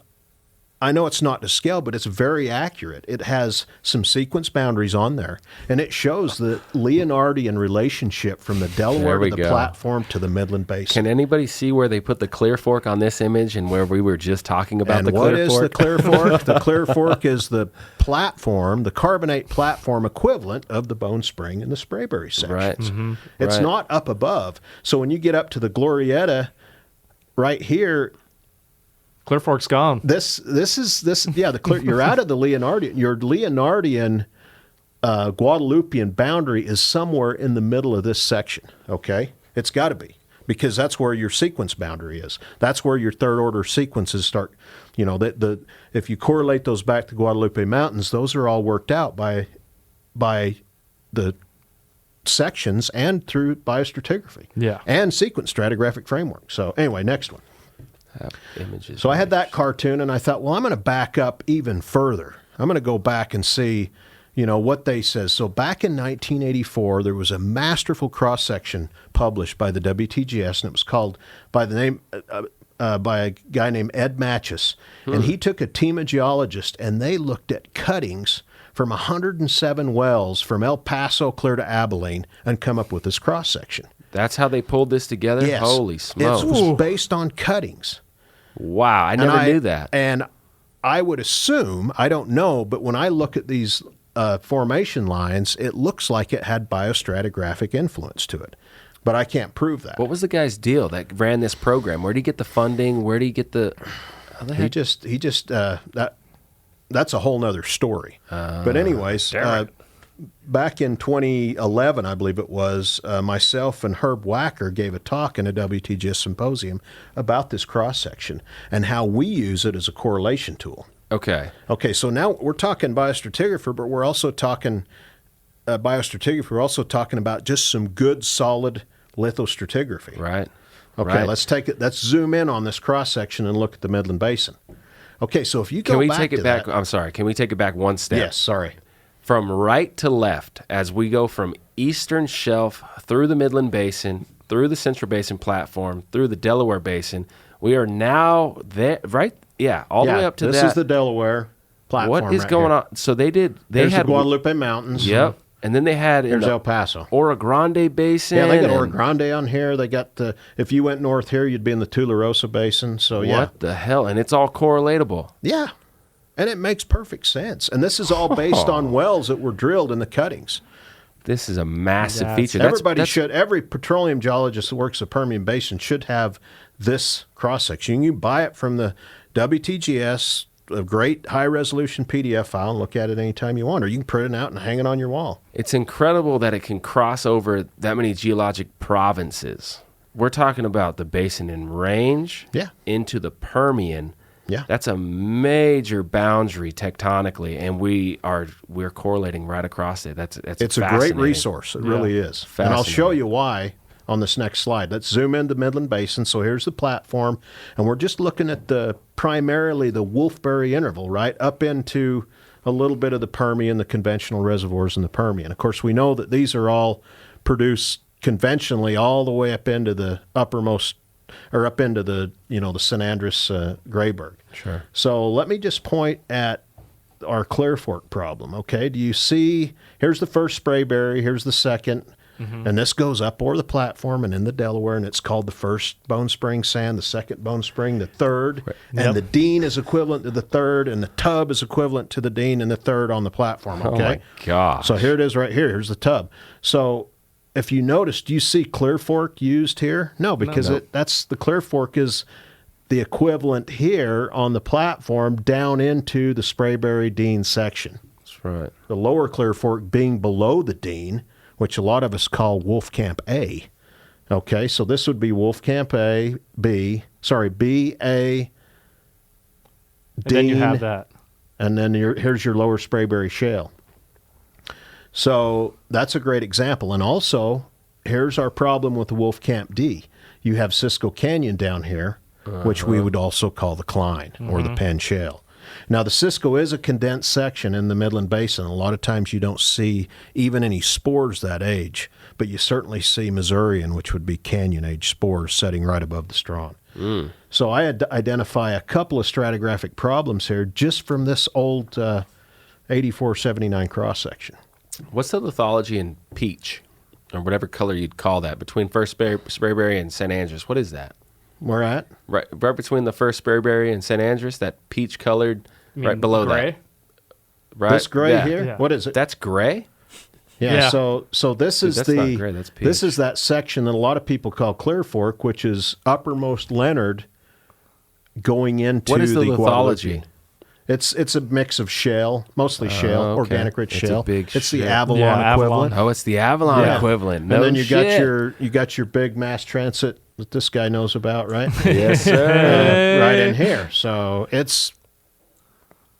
I know it's not to scale, but it's very accurate. It has some sequence boundaries on there, and it shows the Leonardian relationship from the Delaware There we to the go. platform to the Midland Basin. Can anybody see where they put the Clear Fork on this image and where we were just talking about And the what Clear is Fork? the Clear Fork? The Clear Fork is the platform, the carbonate platform equivalent of the Bone Spring and the Sprayberry sections. Right. Mm-hmm. It's Right. not up above. So when you get up to the Glorietta right here, Clear Fork's gone. the clear, you're out of the Leonardian. Your Leonardian Guadalupian boundary is somewhere in the middle of this section. Okay, it's got to be, because that's where your sequence boundary is. That's where your third order sequences start. If you correlate those back to Guadalupe Mountains, those are all worked out by the sections and through biostratigraphy. Yeah. And sequence stratigraphic framework. So anyway, next one. Images. So I had that cartoon, and I thought, well, I'm going to back up even further. I'm going to go back and see, what they says. So back in 1984, there was a masterful cross-section published by the WTGS, and it was called by a guy named Ed Matchis. And he took a team of geologists, and they looked at cuttings from 107 wells from El Paso clear to Abilene and come up with this cross-section. That's how they pulled this together? Yes. Holy smokes. It was based on cuttings. Wow. I never knew that. And I would assume, I don't know, but when I look at these formation lines, it looks like it had biostratigraphic influence to it. But I can't prove that. What was the guy's deal that ran this program? Where did he get the funding? Where did he get the... He just that's a whole nother story. But anyways, back in 2011, I believe it was, myself and Herb Wacker gave a talk in a WTGS symposium about this cross-section and how we use it as a correlation tool. Okay. Okay, so now we're talking biostratigraphy, but we're also talking biostratigraphy. We're also talking about just some good, solid lithostratigraphy. Right. Okay, Right. let's zoom in on this cross-section and look at the Midland Basin. Okay, so if you go Can we back take to it back? that- I'm sorry. Can we take it back one step? Yes, sorry. From right to left, as we go from Eastern Shelf through the Midland Basin, through the Central Basin platform, through the Delaware Basin, we are now there, right? Yeah, all the way up to this that. is the Delaware platform. What is right going here. on? So they did. They There's had the Guadalupe Mountains. Yep. And then they had in Here's the El Paso. Oro Grande Basin. Yeah, they got and Oro Grande on here. They got the. If you went north here, you'd be in the Tularosa Basin. So yeah, What the hell? And it's all correlatable. yeah, and it makes perfect sense. And this is all based on wells that were drilled in the cuttings. This is a massive That's- feature. Every petroleum geologist that works the Permian Basin should have this cross section. You can buy it from the WTGS a great high-resolution PDF file and look at it anytime you want, or you can print it out and hang it on your wall. It's incredible that it can cross over that many geologic provinces. We're talking about the basin and range into the Permian. Yeah. That's a major boundary tectonically, and we're correlating right across it. It's a great resource. It really is. And I'll show you why on this next slide. Let's zoom into Midland Basin. So here's the platform, and we're just looking at primarily the Wolfberry interval, right, up into a little bit of the Permian, the conventional reservoirs in the Permian. Of course, we know that these are all produced conventionally all the way up into the uppermost, or up into the, the San Andres Grayburg. Sure. So let me just point at our Clear Fork problem, okay? Do you see, here's the first Sprayberry, here's the second, and this goes up over the platform and in the Delaware, and it's called the first Bone Spring sand, the second Bone Spring, the third, and the Dean is equivalent to the third, and the tub is equivalent to the Dean and the third on the platform, okay? Oh, my gosh. So here it is right here. Here's the tub. So if you notice, do you see Clear Fork used here? No, because that's the Clear Fork is the equivalent here on the platform down into the Sprayberry Dean section. That's right. The lower Clear Fork being below the Dean, which a lot of us call Wolfcamp A. Okay, so this would be Wolfcamp B, A, Dean. And then you have that. And then here's your lower Sprayberry Shale. So that's a great example. And also, here's our problem with the Wolfcamp D. You have Cisco Canyon down here, which we would also call the Klein or the Penn Shale. Now, the Cisco is a condensed section in the Midland Basin. A lot of times you don't see even any spores that age, but you certainly see Missourian, which would be canyon-age spores setting right above the Strawn. So I identify a couple of stratigraphic problems here just from this old 8479 cross-section. What's the lithology in peach, or whatever color you'd call that, between First Sprayberry and St. Andrews? What is that? Where at? Right between the First Sprayberry and St. Andrews, that peach-colored, right below gray? that. Right. This gray here? Yeah. What is it? That's gray? Yeah. So this is that's not gray, that's peach. This is that section that a lot of people call Clear Fork, which is uppermost Leonard going into What is the Guadalupe. lithology? It's a mix of shale, mostly shale, okay. organic rich It's a shale. big It's the shale. Avalon Yeah, equivalent. Oh, it's the Avalon Yeah. equivalent. No And then you shit. got your big mass transit that this guy knows about, right? Yes, sir. Right in here. So it's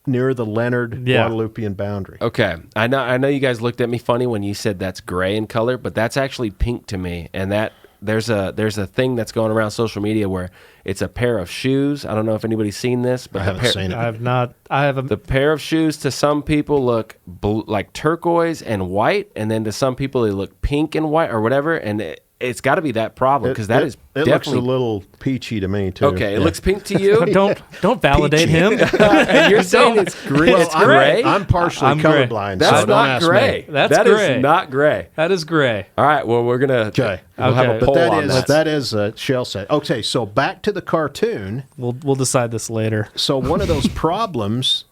near the Leonard Guadalupean boundary. Okay, I know you guys looked at me funny when you said that's gray in color, but that's actually pink to me. And that there's a thing that's going around social media where it's a pair of shoes. I don't know if anybody's seen this, but I haven't seen it. I have not. I have the pair of shoes to some people look like turquoise and white, and then to some people they look pink and white or whatever. And it's got to be that problem because that is it definitely looks a little peachy to me too. okay. It looks pink to you. don't validate him. And you're saying it's green. Well, It's gray. I'm partially I'm gray. colorblind. That's so don't not ask gray. Me. That's That gray. is not gray. That is gray. All right. Well, we're gonna Okay. We'll have a Okay. poll But on that. that is a shell set. Okay, so back to the cartoon. We'll decide this later. So one of those problems,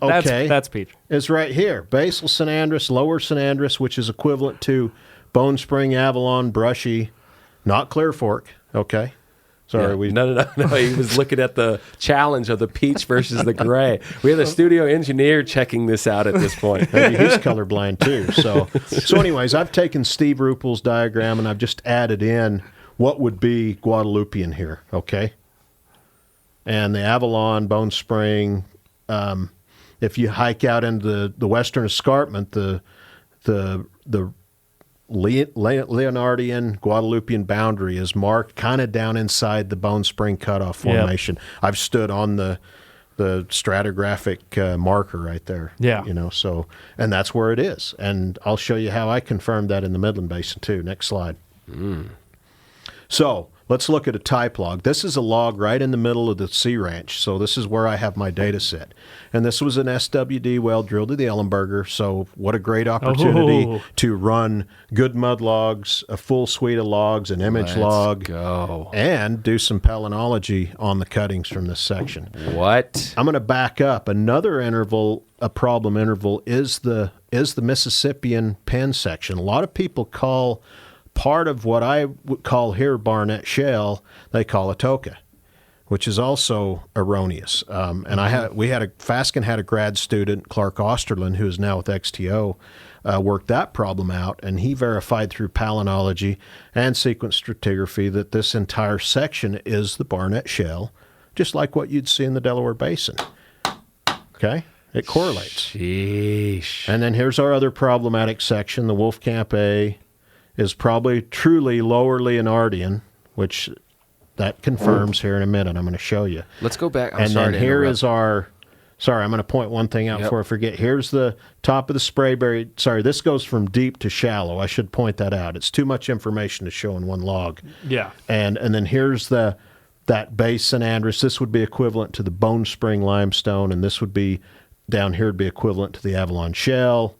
okay, That's peach. is right here. Basal San Andres, lower San Andres, which is equivalent to Bone Spring, Avalon, Brushy, not Clear Fork. Okay. Sorry, Yeah. No. He was looking at the challenge of the peach versus the gray. We have the studio engineer checking this out at this point. Maybe he's colorblind too. So anyways, I've taken Steve Ruppel's diagram and I've just added in what would be Guadalupean here. Okay. And the Avalon, Bone Spring. If you hike out into the western escarpment, the Leonardian Guadalupean boundary is marked kind of down inside the Bone Spring cutoff formation. Yep. I've stood on the stratigraphic marker right there. Yeah. So, and that's where it is. And I'll show you how I confirmed that in the Midland Basin too. Next slide. So let's look at a type log. This is a log right in the middle of the Sea Ranch. So this is where I have my data set. And this was an SWD well drilled to the Ellenberger. So what a great opportunity to run good mud logs, a full suite of logs, an image log, go. and do some palynology on the cuttings from this section. What? I'm going to back up. Another interval, a problem interval, is the Mississippian Penn section. A lot of people call part of what I would call here Barnett Shale, they call Atoka. which is also erroneous. And Fasken had a grad student, Clark Osterlin, who is now with XTO, worked that problem out, and he verified through Palynology and sequence stratigraphy that this entire section is the Barnett Shale, just like what you'd see in the Delaware Basin. Okay? It correlates. Sheesh. And then here's our other problematic section. The Wolfcamp A is probably truly lower Leonardian, which that confirms here in a minute. I'm going to show you. Let's go back. And then here is our... Sorry, I'm going to point one thing out before I forget. Here's the top of the Sprayberry. Sorry, this goes from deep to shallow. I should point that out. It's too much information to show in one log. Yeah. And then here's that basin Andrus. This would be equivalent to the Bone Spring limestone, and this would be down here would be equivalent to the Avalon Shale.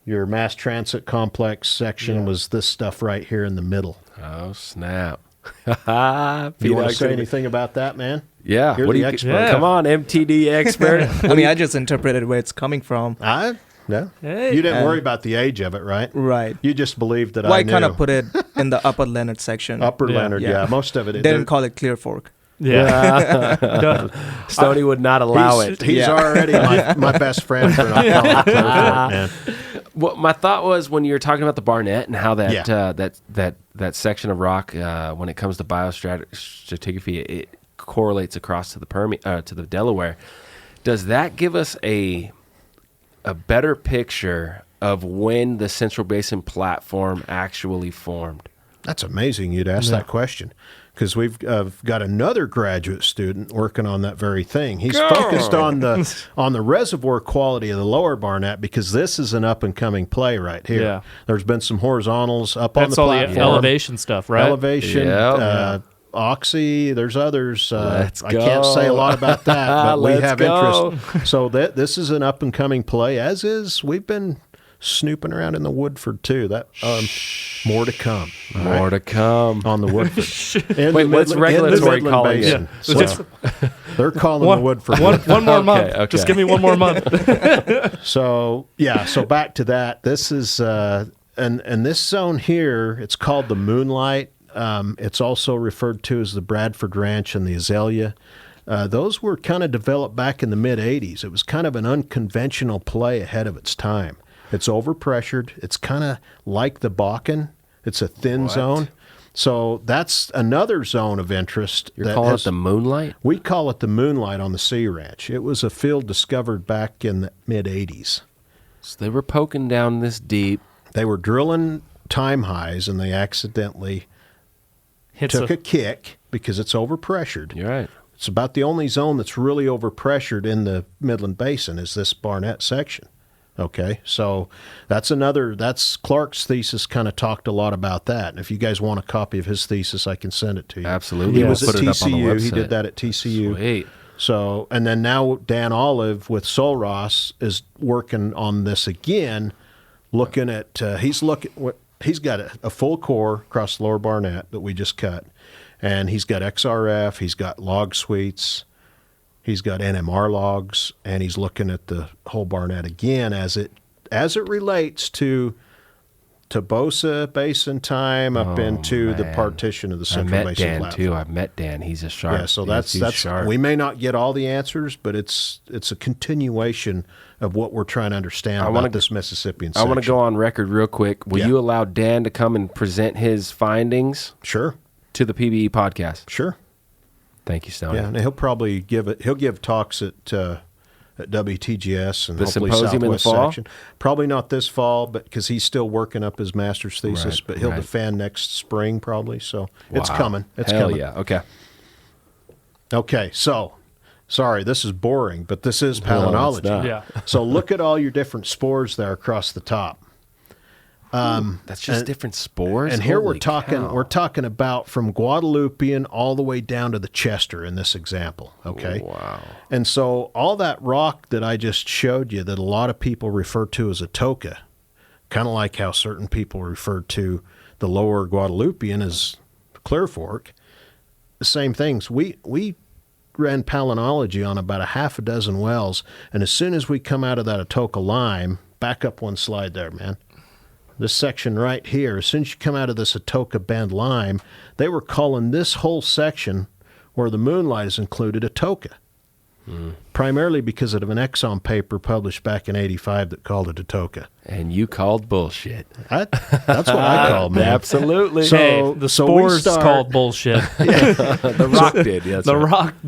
Your mass transit complex section was this stuff right here in the middle. Oh, snap. You want to say anything about that, man? Yeah. You're the expert. Yeah. Come on, MTD expert. I mean, I just interpreted where it's coming from. No. Hey. You didn't worry about the age of it, right? Right. You just believed that Well, I knew. I kind of put it in the Upper Leonard section. Upper Yeah. Leonard, yeah. Most of it. They didn't call it Clear Fork. Yeah. Stonnie would not allow it. He's already my best friend for not calling it Clear Fork, man. Well, my thought was when you were talking about the Barnett and how that Yeah. that section of rock, when it comes to biostratigraphy, it correlates across to the to the Delaware. Does that give us a better picture of when the Central Basin platform actually formed? That's amazing you'd ask that question, because we've got another graduate student working on that very thing. He's focused on the reservoir quality of the lower Barnett, because this is an up-and-coming play right here. Yeah. There's been some horizontals up on That's the all platform. the elevation stuff, right? Elevation, Oxy, there's others. Let's I can't say a lot about that, but we Let's have go. interest. So this is an up-and-coming play, as is, we've been snooping around in the Woodford, too. That more to come. all More right? to come. On the Woodford. Wait, what's regulatory calling it? So they're calling the Woodford. One more month. Okay. Just give me one more month. So back to that. This is and this zone here, it's called the Moonlight. It's also referred to as the Bradford Ranch and the Azalea. Those were kind of developed back in the mid-'80s. It was kind of an unconventional play ahead of its time. It's overpressured. It's kind of like the Bakken. It's a thin zone. So that's another zone of interest. You're calling it the Moonlight? We call it the Moonlight on the Sea Ranch. It was a field discovered back in the mid-'80s. So they were poking down this deep. They were drilling time highs, and they accidentally took a kick because it's overpressured. You're right. It's about the only zone that's really overpressured in the Midland Basin is this Barnett section. Okay, so that's Clark's thesis kind of talked a lot about that. And if you guys want a copy of his thesis, I can send it to you. Absolutely. He was at Put it up on the TCU. He website. did that at TCU. Sweet. So, and then now Dan Olive with Solross is working on this again, looking at, he's got a full core across the lower Barnett that we just cut. And he's got XRF, he's got log suites, he's got NMR logs, and he's looking at the whole Barnett again as it relates to Tobosa Basin time up into the partition of the Central Basin Dan platform. too. I've met Dan. He's a sharp. Yeah, so that's sharp. we may not get all the answers, but it's a continuation of what we're trying to understand about this Mississippian section. I want to go on record real quick. Will Yeah. you allow Dan to come and present his findings Sure. to the PBE podcast? Sure. Thank you, Stonnie. Yeah, and he'll probably give talks at WTGS and The hopefully symposium in the Southwest fall? section. Probably not this fall, but because he's still working up his master's thesis, Right, but he'll right. defend next spring probably. So it's Wow. coming. It's Hell coming. yeah. Okay. Okay, so sorry, this is boring, but this is No, palynology. it's not. Yeah. So look at all your different spores there across the top. That's just different spores. And here Holy we're cow. talking about from Guadalupian all the way down to the Chester in this example. Okay. Wow. And so all that rock that I just showed you that a lot of people refer to as a toka, kind of like how certain people refer to the lower Guadalupian as Clear Fork, the same things. We ran palynology on about a half a dozen wells, and as soon as we come out of that Atoka lime, back up one slide there, man. This section right here, as soon as you come out of this Atoka Bend lime, they were calling this whole section where the moonlight is included, Atoka. Primarily because of an Exxon paper published back in '85 that called it Atoka. And you called bullshit. That's what I called, man. Absolutely. So, hey, the spores called bullshit. The Rock did. Yeah, the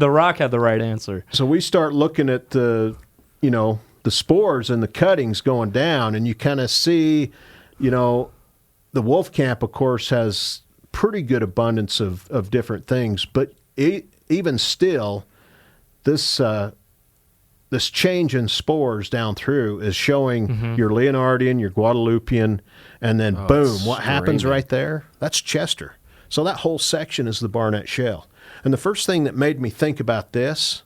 Rock had the right answer. So we start looking at the spores and the cuttings going down, and you kind of see, the Wolfcamp, of course, has pretty good abundance of different things, but even still, this change in spores down through is showing your Leonardian, your Guadalupian, and then boom, what happens right there? That's Chester. So that whole section is the Barnett Shale. And the first thing that made me think about this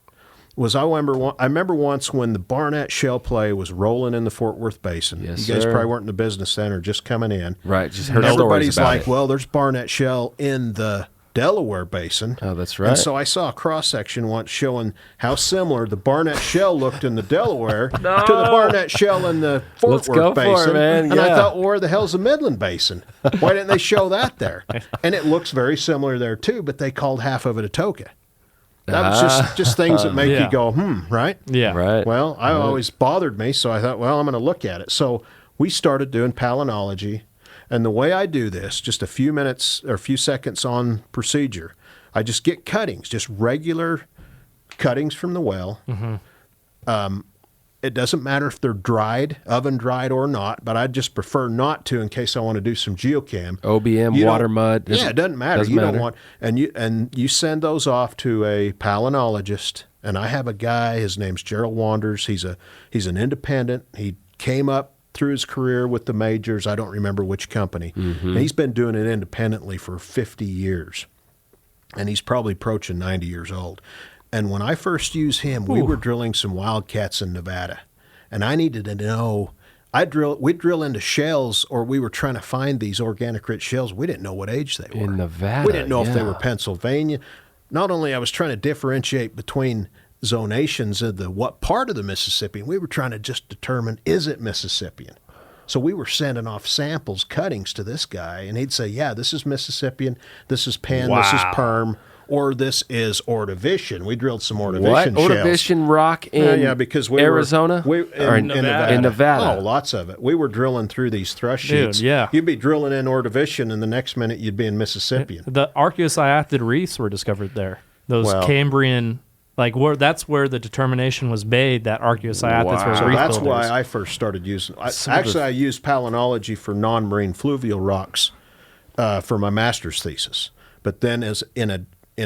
was I remember once when the Barnett Shale play was rolling in the Fort Worth Basin. Yes, you guys sir. probably weren't in the business center, just coming in. Right, just heard Everybody's stories about like, it. well, there's Barnett Shale in the Delaware Basin. Oh, that's right. And so I saw a cross-section once showing how similar the Barnett Shale looked in the Delaware to the Barnett Shale in the Fort Worth Basin. Man. And I thought, well, where the hell's the Midland Basin? Why didn't they show that there? And it looks very similar there, too, but they called half of it Atoka. That was just things that make you go, right? Yeah. Right. Well, I always bothered me, so I thought, well, I'm going to look at it. So we started doing Palynology, and the way I do this, just a few minutes or a few seconds on procedure, I just get cuttings, just regular cuttings from the well. It doesn't matter if they're dried, oven dried or not, but I just prefer not to in case I want to do some geochem. OBM, water, mud. Yeah, it doesn't matter. You don't want, and you send those off to a palynologist. And I have a guy. His name's Gerald Wanders. He's an independent. He came up through his career with the majors. I don't remember which company. And he's been doing it independently for 50 years, and he's probably approaching 90 years old. And when I first used him, we were drilling some wildcats in Nevada, and I needed to know. We'd drill into shales, or we were trying to find these organic rich shales. We didn't know what age they were. In Nevada, we didn't know if they were Pennsylvania. Not only I was trying to differentiate between zonations of what part of the Mississippi, we were trying to just determine, is it Mississippian? So we were sending off samples, cuttings to this guy, and he'd say, yeah, this is Mississippian, this is Penn, this is Perm, or this is Ordovician. We drilled some Ordovician shales. Ordovician rock in because Arizona? In Nevada. In Nevada. Oh, lots of it. We were drilling through these thrush sheets. Yeah. You'd be drilling in Ordovician, and the next minute you'd be in Mississippian. The archaeocyathid reefs were discovered there. Those Cambrian, that's where the determination was made that archaeocyaths were So reef that's builders. why I first started using. I used Palynology for non-marine fluvial rocks for my master's thesis. But then, as in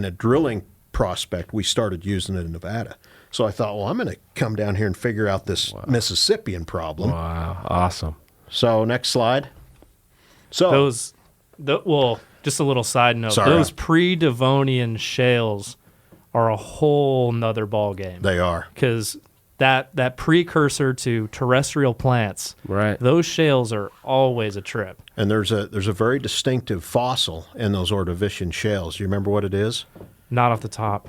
a drilling prospect, we started using it in Nevada. So I thought, well, I'm going to come down here and figure out this Mississippian problem. Wow, awesome. So next slide. So just a little side note. Sorry. Those pre-Devonian shales are a whole nother ball game. They are. Because that precursor to terrestrial plants, Right. those shales are always a trip. And there's a very distinctive fossil in those Ordovician shales. You remember what it is? Not off the top.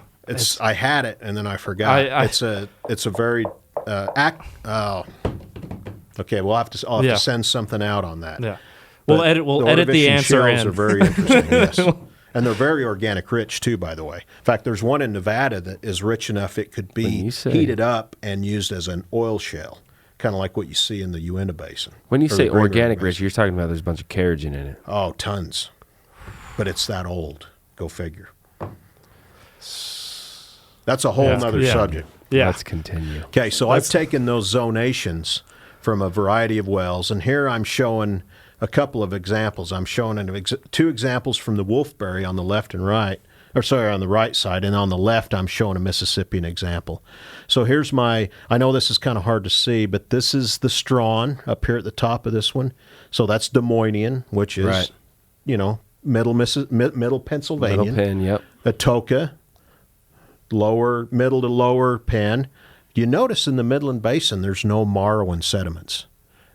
I had it and then I forgot. It's a very okay. I'll have to send something out on that. Yeah. But We'll edit the Ordovician answer shales in. are very interesting. Yes. And they're very organic rich, too, by the way. In fact, there's one in Nevada that is rich enough it could be heated up and used as an oil shale, kind of like what you see in the Uinta Basin. When you or say the Greater organic Basin. rich, you're talking about there's a bunch of kerogen in it. Oh, tons. But it's that old. Go figure. That's a whole nother subject. Yeah. Let's continue. Okay, so I've taken those zonations from a variety of wells, and here I'm showing a couple of examples. I'm showing two examples from the Wolfberry on the left and right, on the right side, and on the left I'm showing a Mississippian example. So here's I know this is kind of hard to see, but this is the Strawn up here at the top of this one. So that's Des Moinesian, which is, middle Pennsylvania. Middle Penn, yep. Atoka, middle to lower Penn. You notice in the Midland Basin there's no Marrowan sediments.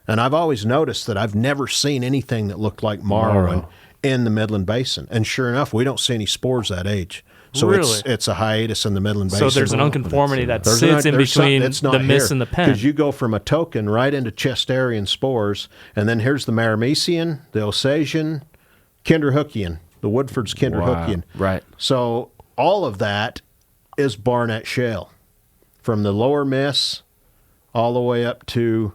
And I've always noticed that I've never seen anything that looked like Marrowan in the Midland Basin. And sure enough, we don't see any spores that age. So really? it's a hiatus in the Midland Basin. So there's an unconformity that sits in between the Miss and the Penn. Because you go from a token right into Chesterian spores, and then here's the Maramesian, the Osasian, Kinderhookian, the Woodford's Kinderhookian. Wow. Right. So all of that is Barnett Shale, from the lower Miss all the way up to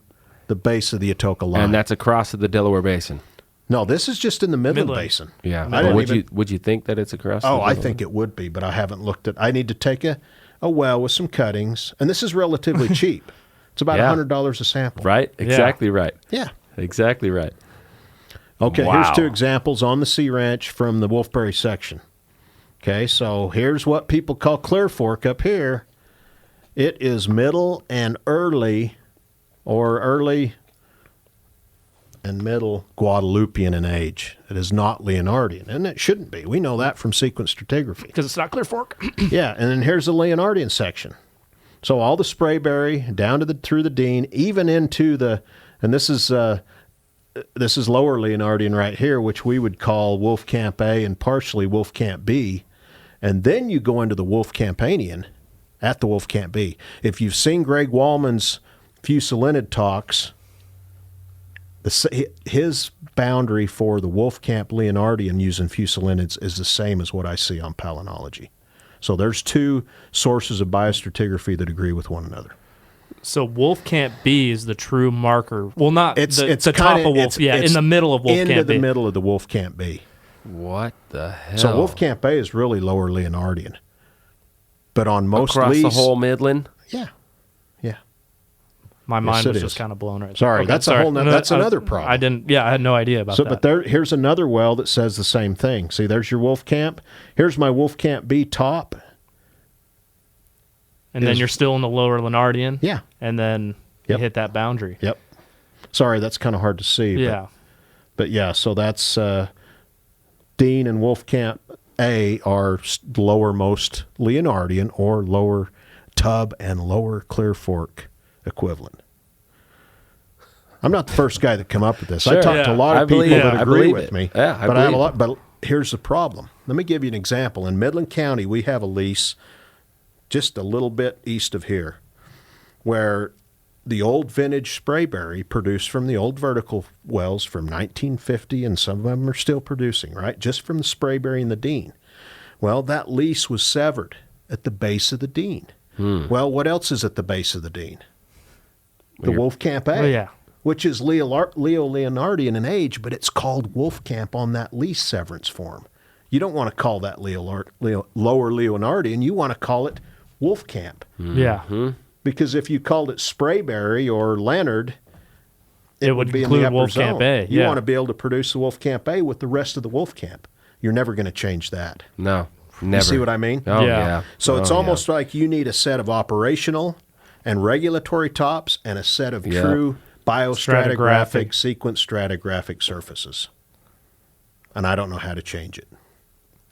the base of the Atoka line. And that's across the Delaware Basin. No, this is just in the Midland Basin. Yeah. Would you think that it's across? Oh, I think it would be, but I haven't looked at. I need to take a well with some cuttings, and this is relatively cheap. It's about $100 a sample. Right. Exactly right. Yeah. Exactly right. Okay. Wow. Here's two examples on the Sea Ranch from the Wolfberry section. Okay, so here's what people call Clear Fork up here. It is middle and early, or early and middle Guadalupean in age. It is not Leonardian, and it shouldn't be. We know that from sequence stratigraphy. Because it's not Clear Fork. Yeah, and then here's the Leonardian section. So all the Sprayberry down to through the Dean, even into the, and this is lower Leonardian right here, which we would call Wolfcamp A and partially Wolfcamp B. And then you go into the Wolfcampanian at the Wolfcamp B. If you've seen Greg Wallman's Fusillinid talks, his boundary for the Wolfcamp Leonardian using Fusillinids is the same as what I see on Palynology. So there's two sources of biostratigraphy that agree with one another. So Wolfcamp B is the true marker. Well, not it's the kinda, top of Wolf. In the middle of Wolfcamp B. Into the middle of the Wolfcamp B. What the hell? So Wolfcamp A is really lower Leonardian. But on most across leases, the whole Midland? Yeah. My mind was it just is. kind of blown right Sorry, there. that's a whole that's another problem. I didn't. Yeah, I had no idea about that. But here's another well that says the same thing. See, there's your Wolfcamp. Here's my Wolfcamp B top. And then you're still in the lower Leonardian. Yeah. And then you hit that boundary. Yep. Sorry, that's kind of hard to see. Yeah. But yeah, so that's Dean and Wolfcamp A are lowermost Leonardian, or lower Tub and lower Clear Fork equivalent. I'm not the first guy that come up with this. Sure, I talked to a lot of people that agree with me. Yeah, but I have a lot. But here's the problem. Let me give you an example. In Midland County, we have a lease just a little bit east of here, where the old vintage Sprayberry produced from the old vertical wells from 1950, and some of them are still producing, right? Just from the Sprayberry and the Dean. Well, that lease was severed at the base of the Dean. Well, what else is at the base of the Dean? The Wolfcamp A, which is Leo Leonardian in age, but it's called Wolfcamp on that lease severance form. You don't want to call that lower Leonardian. You want to call it Wolfcamp. Yeah. Because if you called it Sprayberry or Leonard, it would be include in the upper Wolfcamp zone. A. You want to be able to produce the Wolfcamp A with the rest of the Wolfcamp. You're never going to change that. No, never. You see what I mean? Oh, yeah. So it's almost like you need a set of operational and regulatory tops and a set of true biostratigraphic, sequence stratigraphic surfaces. And I don't know how to change it.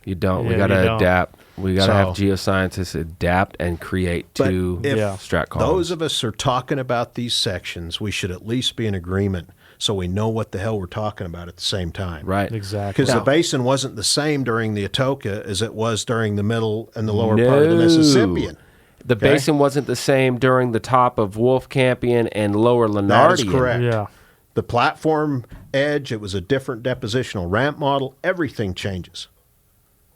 You don't. We got to adapt. We got to have geoscientists adapt and create two strat columns. Those of us are talking about these sections, we should at least be in agreement so we know what the hell we're talking about at the same time. Right. Exactly. Because the basin wasn't the same during the Atoka as it was during the middle and the lower part of the Mississippian. The basin wasn't the same during the top of Wolfcampian and lower Leonardian. That is correct. Yeah. The platform edge, it was a different depositional ramp model. Everything changes.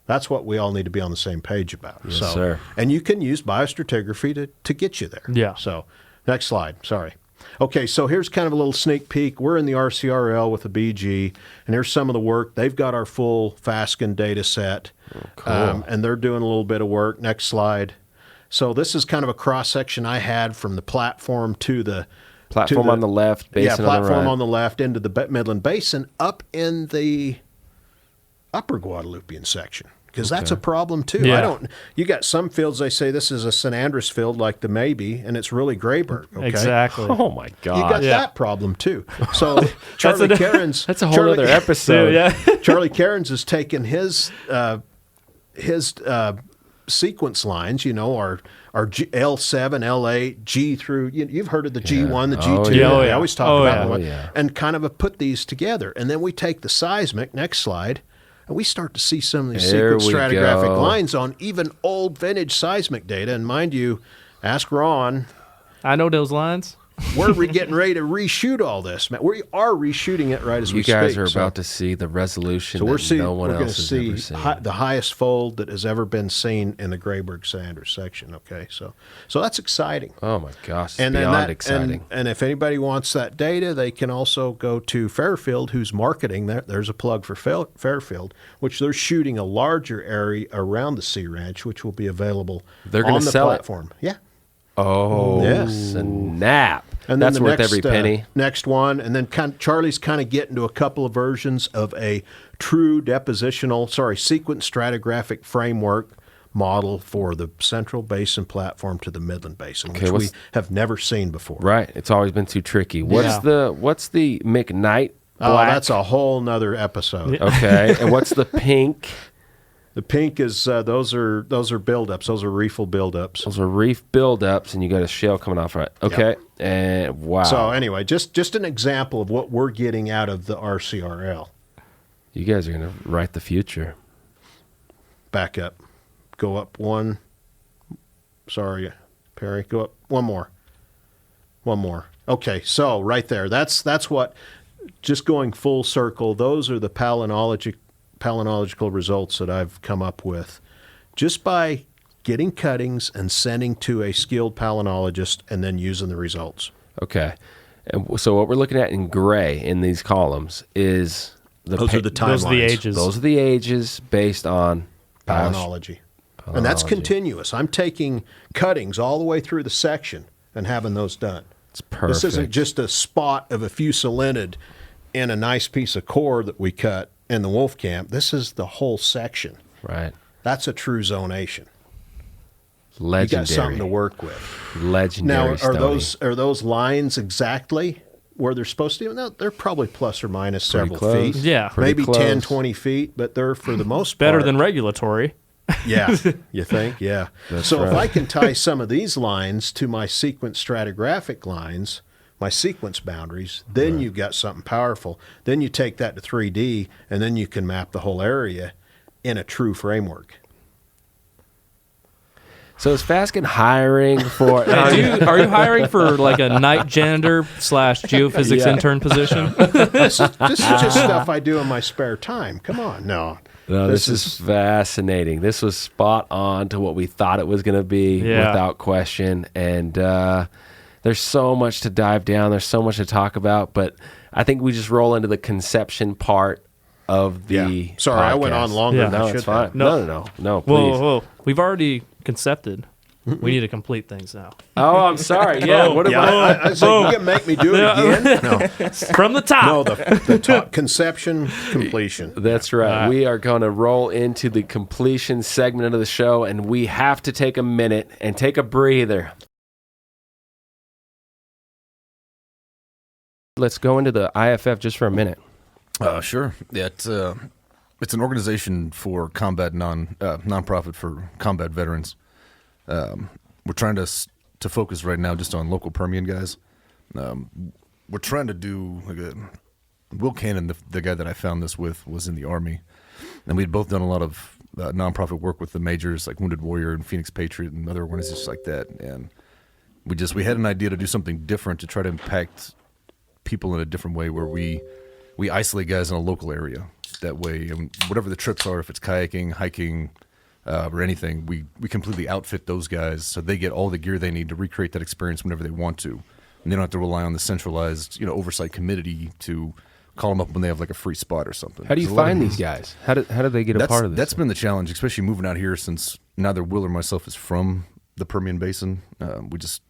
That's what we all need to be on the same page about. Yes, sir. And you can use biostratigraphy to get you there. Yeah. So, next slide. Sorry. Okay, so here's kind of a little sneak peek. We're in the RCRL with the BG, and here's some of the work. They've got our full Fasken data set, and they're doing a little bit of work. Next slide. So this is kind of a cross-section I had from the platform to the... Platform on the left, basin on the right. Platform on the left into the Midland Basin up in the upper Guadalupean section. Because that's a problem too. Yeah. You got some fields, they say this is a San Andres field like the Maybe, and it's really Grayburg. Okay? Exactly. Oh my God. You got that problem too. So Charlie Cairns. That's a whole other episode. Charlie Cairns has taken his sequence lines, our L7, L8, G through, you've heard of the G1, the G2. I always talk about one. And kind of put these together. And then we take the seismic, next slide, and we start to see some of these sequence stratigraphic lines on even old vintage seismic data. And mind you, ask Ron. I know those lines. We're getting ready to reshoot all this, man. We are reshooting it right as we speak. You guys are about to see the resolution that no one else has ever seen. The highest fold that has ever been seen in the Grayburg-Sanders section. Okay, so that's exciting. Oh my gosh, it's beyond exciting. And if anybody wants that data, they can also go to Fairfield, who's marketing. There's a plug for Fairfield, which they're shooting a larger area around the Sea Ranch, which will be available on the platform. Yeah. Oh, yes. Snap. And that's worth every penny. Next one, and then Charlie's kind of getting to a couple of versions of a true sequence stratigraphic framework model for the Central Basin platform to the Midland Basin, which we have never seen before. Right. It's always been too tricky. What's the McKnight black? Oh, that's a whole nother episode. Okay. And what's the pink? The pink is those are buildups. Those are reefal buildups. Those are reef buildups, and you got a shell coming off, right? Okay, yep. And wow. So anyway, just an example of what we're getting out of the RCRL. You guys are gonna write the future. Back up, go up one. Sorry, Perry. Go up one more. One more. Okay, so right there. That's what. Just going full circle. Those are the palynological results that I've come up with just by getting cuttings and sending to a skilled palynologist and then using the results. Okay. And so what we're looking at in gray in these columns is those are the timelines. Those are the ages. Those are the ages based on palynology. And that's continuous. I'm taking cuttings all the way through the section and having those done. It's perfect. This isn't just a spot of a fusillinid in a nice piece of core that we cut in the wolf camp. This is the whole section. Right. That's a true zonation. Legendary. You got something to work with. Legendary. Now, are those lines exactly where they're supposed to be? No, they're probably plus or minus several feet. Yeah. Maybe 10, 20 feet, but they're, for the most part, better than regulatory. Yeah. You think? Yeah. So if I can tie some of these lines to my sequence stratigraphic lines, my sequence boundaries, then you've got something powerful. Then you take that to 3D, and then you can map the whole area in a true framework. So is Fasken hiring for... Are you hiring for like a night janitor / geophysics intern position? This is just stuff I do in my spare time. Come on. No, this is fascinating. This was spot on to what we thought it was going to be without question. And there's so much to dive down. There's so much to talk about. But I think we just roll into the conception part of the Sorry, podcast. I went on longer than I should it's fine. have. No, please. Whoa. We've already concepted. We need to complete things now. Oh, I'm sorry. Yeah, what about... I was like, you can make me do it again? No. From the top. No, the top conception, completion. That's right. We are going to roll into the completion segment of the show, and we have to take a minute and take a breather. Let's go into the IFF just for a minute. Sure. Yeah, it's an organization for combat nonprofit for combat veterans. We're trying to focus right now just on local Permian guys. We're trying to do Will Cannon, the guy that I found this with, was in the Army, and we'd both done a lot of nonprofit work with the majors like Wounded Warrior and Phoenix Patriot and other organizations like that. And we had an idea to do something different to try to impact people in a different way, where we isolate guys in a local area. That way, whatever the trips are, if it's kayaking, hiking, or anything, we completely outfit those guys so they get all the gear they need to recreate that experience whenever they want to. And they don't have to rely on the centralized, oversight committee to call them up when they have like a free spot or something. How do you find these guys? How do they get a part of this? That's been the challenge, especially moving out here, since neither Will or myself is from the Permian Basin.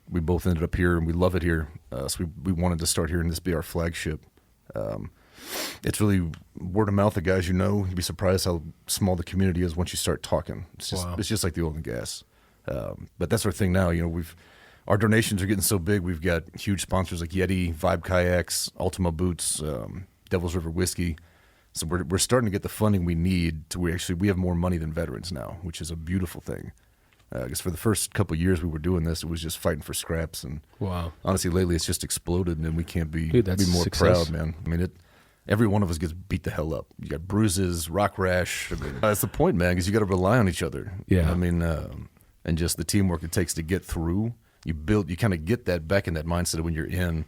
We both ended up here and we love it here. So we wanted to start here and this be our flagship. It's really word of mouth of guys you'd be surprised how small the community is once you start talking. It's just like the oil and gas. But that's our thing now. Our donations are getting so big. We've got huge sponsors like Yeti, Vibe Kayaks, Ultima Boots, Devil's River Whiskey. So we're starting to get the funding we need to we have more money than veterans now, which is a beautiful thing. Because for the first couple of years we were doing this, it was just fighting for scraps. And honestly, lately it's just exploded, and we can't be more proud, man. I mean, every one of us gets beat the hell up. You got bruises, rock rash. That's the point, man, because you got to rely on each other. Yeah. And just the teamwork it takes to get through you kind of get that back in that mindset of when you're in.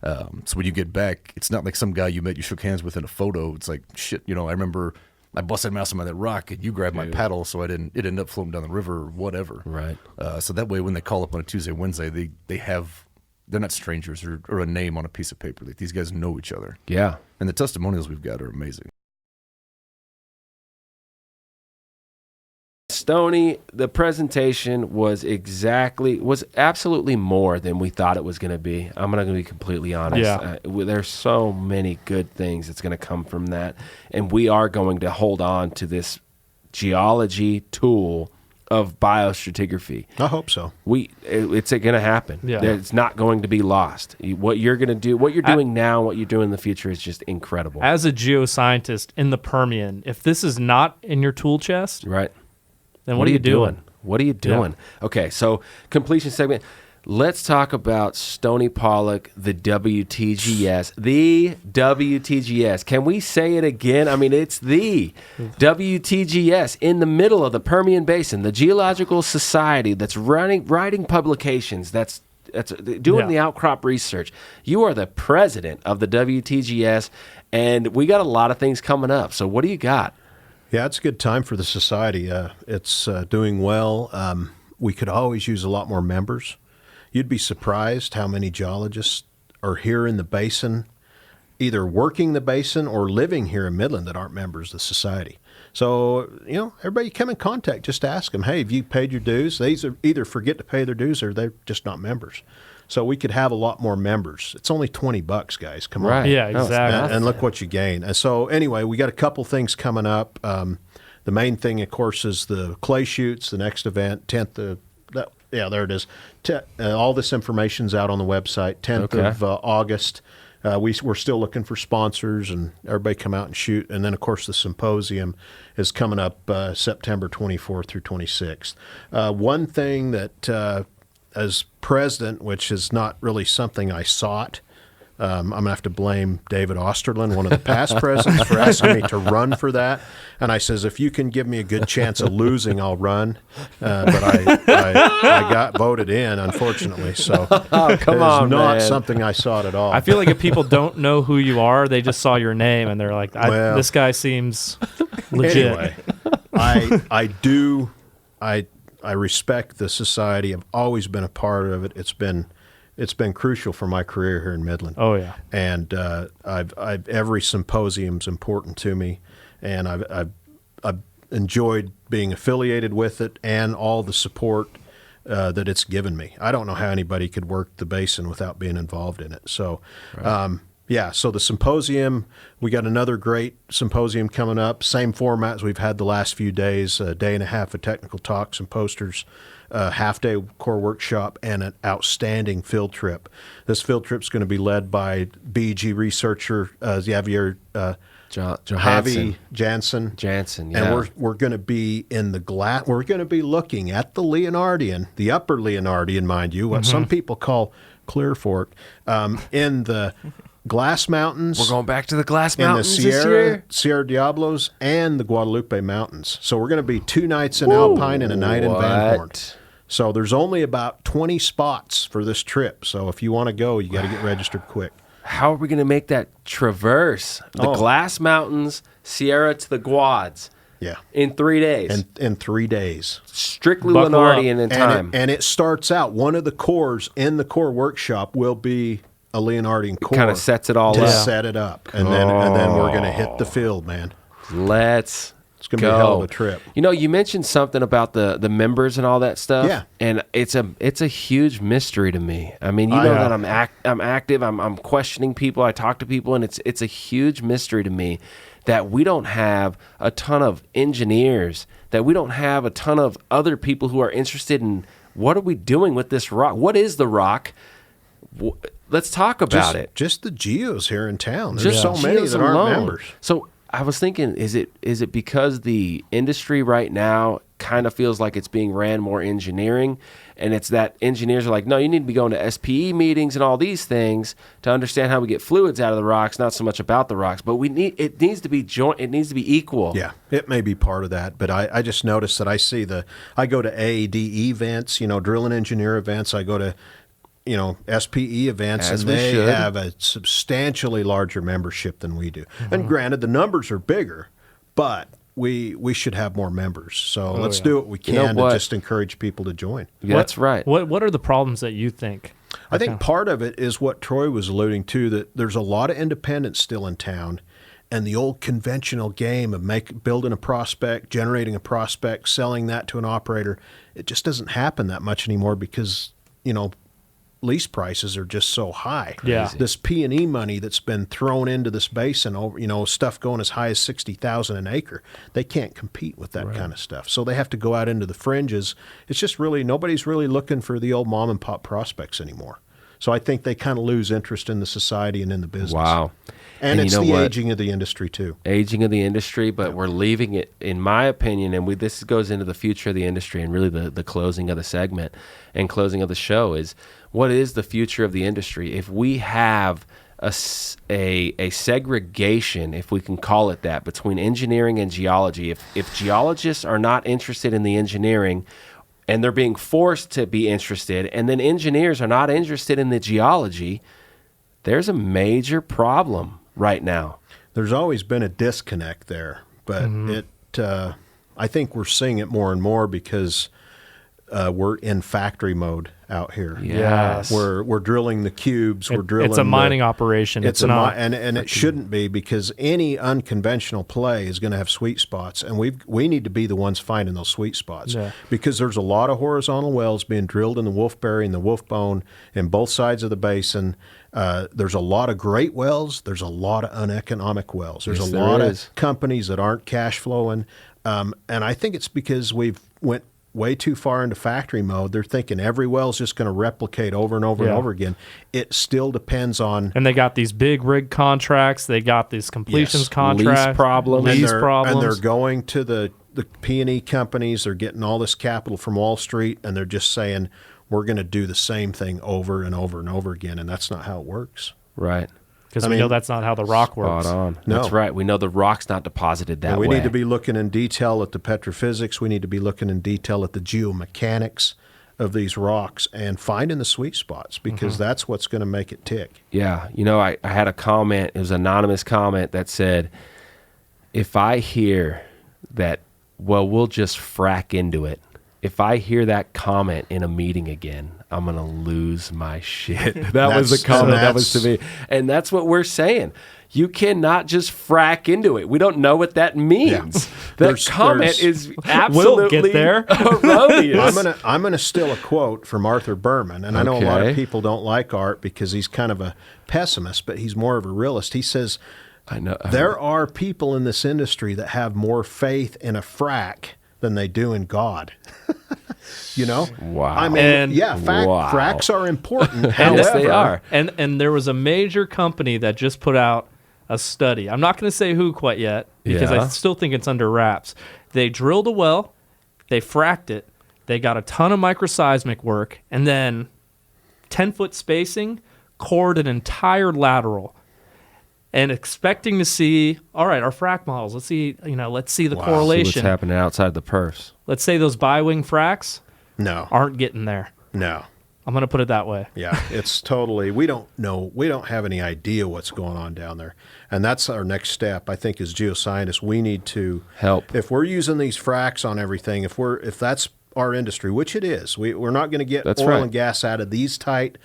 So when you get back, it's not like some guy you met, you shook hands with in a photo. It's like, shit, I remember I busted my ass on that rock and you grabbed my paddle, so it ended up floating down the river or whatever. Right. So that way when they call up on a Tuesday, Wednesday, they're not strangers or a name on a piece of paper. Like, these guys know each other. Yeah. And the testimonials we've got are amazing. Stonnie, the presentation was absolutely more than we thought it was going to be. I'm going to be completely honest. Yeah. There's so many good things that's going to come from that. And we are going to hold on to this geology tool of biostratigraphy. I hope so. It's going to happen. Yeah. It's not going to be lost. What you're going to do, what you're doing now, what you're doing in the future is just incredible. As a geoscientist in the Permian, if this is not in your tool chest, right. then what are you doing? What are you doing? Yeah. Okay, so completion segment. Let's talk about Stonnie Pollock, the WTGS. The WTGS. Can we say it again? I mean, it's the WTGS in the middle of the Permian Basin, the Geological Society that's writing publications, that's doing the outcrop research. You are the president of the WTGS, and we got a lot of things coming up. So what do you got? Yeah, it's a good time for the society. It's doing well. We could always use a lot more members. You'd be surprised how many geologists are here in the basin, either working the basin or living here in Midland that aren't members of the society. So, everybody you come in contact, just ask them, hey, have you paid your dues? They either forget to pay their dues or they're just not members. So we could have a lot more members. It's only $20, guys. Come on. Yeah, exactly. And look what you gain. And so anyway, we got a couple things coming up. The main thing, of course, is the clay shoots, the next event, 10th. There it is. All this information's out on the website, 10th of August. We're still looking for sponsors, and everybody come out and shoot. And then, of course, the symposium is coming up September 24th through 26th. One thing that as president, which is not really something I sought, I'm going to have to blame David Osterlin, one of the past presidents, for asking me to run for that. And I says, if you can give me a good chance of losing, I'll run. But I got voted in, unfortunately. So it's not something I sought at all. I feel like if people don't know who you are, they just saw your name and they're like, this guy seems legit. Anyway, I respect the society. I've always been a part of it. It's been crucial for my career here in Midland. Oh yeah, and every symposium's important to me, and I've enjoyed being affiliated with it and all the support that it's given me. I don't know how anybody could work the basin without being involved in it. So. Right. So the symposium, we got another great symposium coming up, same format as we've had the last few days, a day and a half of technical talks and posters, half-day core workshop, and an outstanding field trip. This field trip's going to be led by BEG researcher Javier Javi Jansen. Yeah. And we're going to be in we're going to be looking at the Leonardian, the upper Leonardian, mind you, what some people call Clear Fork, in the Glass Mountains. We're going back to the Glass Mountains in the Sierra Diablos and the Guadalupe Mountains. So we're going to be 2 nights in Alpine and a night in Van Horn. So there's only about 20 spots for this trip. So if you want to go, you got to get registered quick. How are we going to make that traverse? The Glass Mountains, Sierra to the Guads. Yeah. In 3 days. In 3 days. Strictly Leonardian in time. And it starts out, one of the cores in the core workshop will be a Leonardian core. Kind of sets it all to up. set it up. And then we're going to hit the field, man. It's going to be a hell of a trip. You mentioned something about the members and all that stuff. Yeah. And it's a huge mystery to me. I mean, that I'm active. I'm questioning people. I talk to people, and it's a huge mystery to me that we don't have a ton of engineers, that we don't have a ton of other people who are interested in what are we doing with this rock? What is the rock? Let's talk about it. Just the geos here in town. There's so many that aren't members. So I was thinking, is it because the industry right now kind of feels like it's being ran more engineering. And it's that engineers are like, no, you need to be going to SPE meetings and all these things to understand how we get fluids out of the rocks, not so much about the rocks. But it needs to be joint. It needs to be equal. Yeah, it may be part of that, but I just noticed that I go to AADE events, drilling engineer events. I go to, SPE events, As and we they should. have a substantially larger membership than we do. And granted, the numbers are bigger, but we should have more members. So let's do what we can to just encourage people to join. Yeah, that's right. What are the problems that you think? I think part of it is what Troy was alluding to, that there's a lot of independents still in town, and the old conventional game of building a prospect, generating a prospect, selling that to an operator, it just doesn't happen that much anymore because, lease prices are just so high. Yeah. This P&E money that's been thrown into this basin, over stuff going as high as $60,000 an acre, they can't compete with that kind of stuff. So they have to go out into the fringes. It's just nobody's really looking for the old mom and pop prospects anymore. So I think they kind of lose interest in the society and in the business. Wow. And it's the aging of the industry too. Aging of the industry, but we're leaving it, in my opinion, and this goes into the future of the industry and really the closing of the segment and closing of the show is, what is the future of the industry? If we have a segregation, if we can call it that, between engineering and geology, if geologists are not interested in the engineering and they're being forced to be interested, and then engineers are not interested in the geology, there's a major problem right now. There's always been a disconnect there, but I think we're seeing it more and more because we're in factory mode out here. Yes. We're drilling the cubes. We're drilling. It's a mining operation. It's not, and it shouldn't be, because any unconventional play is going to have sweet spots, and we need to be the ones finding those sweet spots, because there's a lot of horizontal wells being drilled in the Wolfberry and the Wolfbone in both sides of the basin. There's a lot of great wells. There's a lot of uneconomic wells. There's a lot of companies that aren't cash flowing, and I think it's because we've went way too far into factory mode. They're thinking every well's just going to replicate over and over and over again. It still depends on... And they got these big rig contracts. They got these completions contracts. Lease problems. And they're going to the P&E companies. They're getting all this capital from Wall Street, and they're just saying, we're going to do the same thing over and over and over again, and that's not how it works. Right. Because we know that's not how the rock works. Spot on. No. That's right. We know the rock's not deposited that we way. need to be looking in detail at the petrophysics. We need to be looking in detail at the geomechanics of these rocks and finding the sweet spots, because that's what's going to make it tick. Yeah. I had a comment. It was an anonymous comment that said, if I hear that, we'll just frack into it. If I hear that comment in a meeting again, I'm going to lose my shit. That was the comment. That was to me. And that's what we're saying. You cannot just frack into it. We don't know what that means. Yeah. That comment is absolutely we'll get there. erroneous. I'm gonna steal a quote from Arthur Berman, and I know a lot of people don't like Art because he's kind of a pessimist, but he's more of a realist. He says, I know. There are people in this industry that have more faith in a frack than they do in God. Wow. I mean, fracks are important. However, yes, they are. And there was a major company that just put out a study. I'm not going to say who quite yet, because I still think it's under wraps. They drilled a well, they fracked it, they got a ton of microseismic work, and then 10-foot spacing, cored an entire lateral, and expecting to see, all right, our frac models, let's see the correlation. See what's happening outside the perfs. Let's say those bi-wing fracs aren't getting there. No. I'm going to put it that way. Yeah, it's totally, we don't know, we don't have any idea what's going on down there. And that's our next step, I think, as geoscientists. We need to help. If we're using these fracs on everything, if that's our industry, which it is, we're not going to get oil and gas out of these tight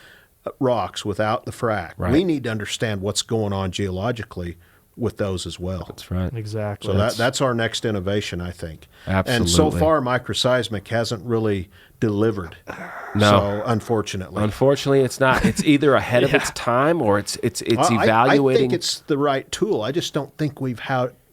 rocks without the frac. Right. We need to understand what's going on geologically with those as well. That's right. Exactly. So that's our next innovation, I think. Absolutely. And so far, microseismic hasn't really delivered. No. So, unfortunately, it's not. It's either ahead of its time, or it's evaluating. I think it's the right tool. I just don't think we've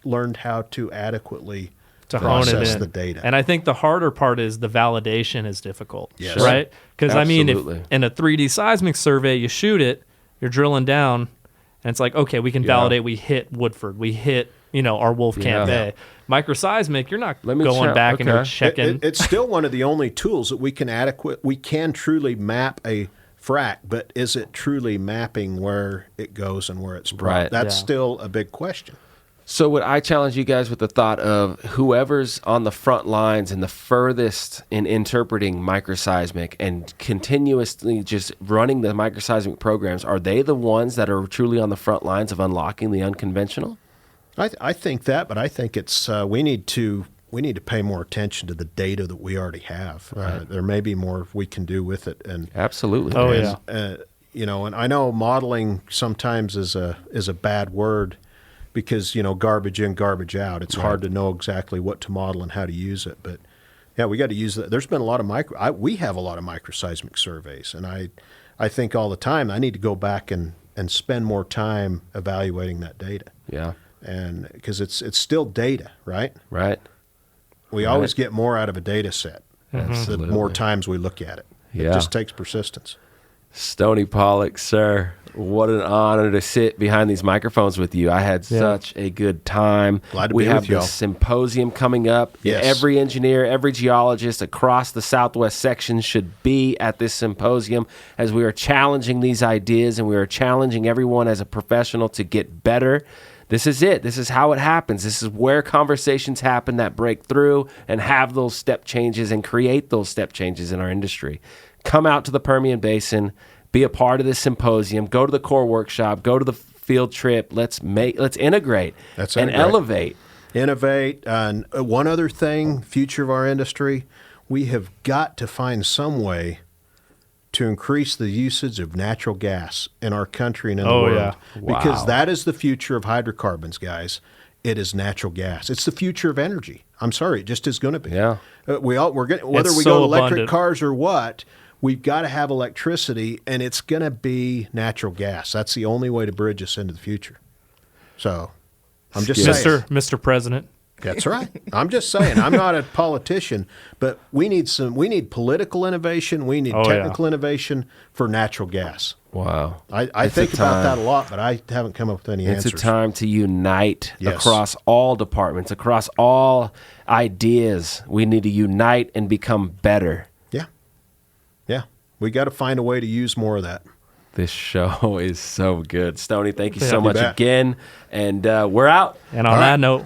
learned how to adequately process the data. And I think the harder part is the validation is difficult. Yes. Right? Because, I mean, if Absolutely. in a 3D seismic survey, you shoot it, you're drilling down, and it's like, okay, we can validate we hit Woodford, we hit our Wolfcamp A. Microseismic, you're not going back and you're checking. It's still one of the only tools that we can truly map a frac, but is it truly mapping where it goes and where it's brought? Right. That's still a big question. So would I challenge you guys with the thought of whoever's on the front lines and the furthest in interpreting microseismic and continuously just running the microseismic programs, are they the ones that are truly on the front lines of unlocking the unconventional? I think that, but I think it's we need to pay more attention to the data that we already have. Right. There may be more we can do with it, and Absolutely. Oh, and, and I know modeling sometimes is a bad word, because garbage in, garbage out. It's hard to know exactly what to model and how to use it. But yeah, we got to use that. There's been a lot of we have a lot of microseismic surveys, and I think all the time I need to go back and spend more time evaluating that data. Yeah. And because it's still data, right? Right. We always get more out of a data set the more times we look at it. Yeah. It just takes persistence. Stonnie Pollock, sir, what an honor to sit behind these microphones with you. I had such a good time. Glad to we be have with y'all. this symposium coming up. Yes. Every engineer, every geologist across the Southwest section should be at this symposium, as we are challenging these ideas and we are challenging everyone as a professional to get better. This is it. This is how it happens. This is where conversations happen that break through and have those step changes and create those step changes in our industry. Come out to the Permian Basin, be a part of this symposium, go to the core workshop, go to the field trip. Let's integrate and elevate. Innovate. And one other thing, future of our industry, we have got to find some way to increase the usage of natural gas in our country and in the world. Wow. Because that is the future of hydrocarbons, guys. It is natural gas. It's the future of energy. I'm sorry, it just is going to be. Yeah. We're going whether It's we so go to electric abundant. cars or what, we've got to have electricity, and it's going to be natural gas. That's the only way to bridge us into the future. So, I'm just saying. Mr. President. That's right. I'm just saying. I'm not a politician, but we need political innovation. We need technical innovation for natural gas. Wow. I think about that a lot, but I haven't come up with any answers. It's a time to unite Yes. across all departments, across all ideas. We need to unite and become better. Yeah. Yeah. We got to find a way to use more of that. This show is so good. Stonnie, thank you so You much bet. again. And we're out. And on that note.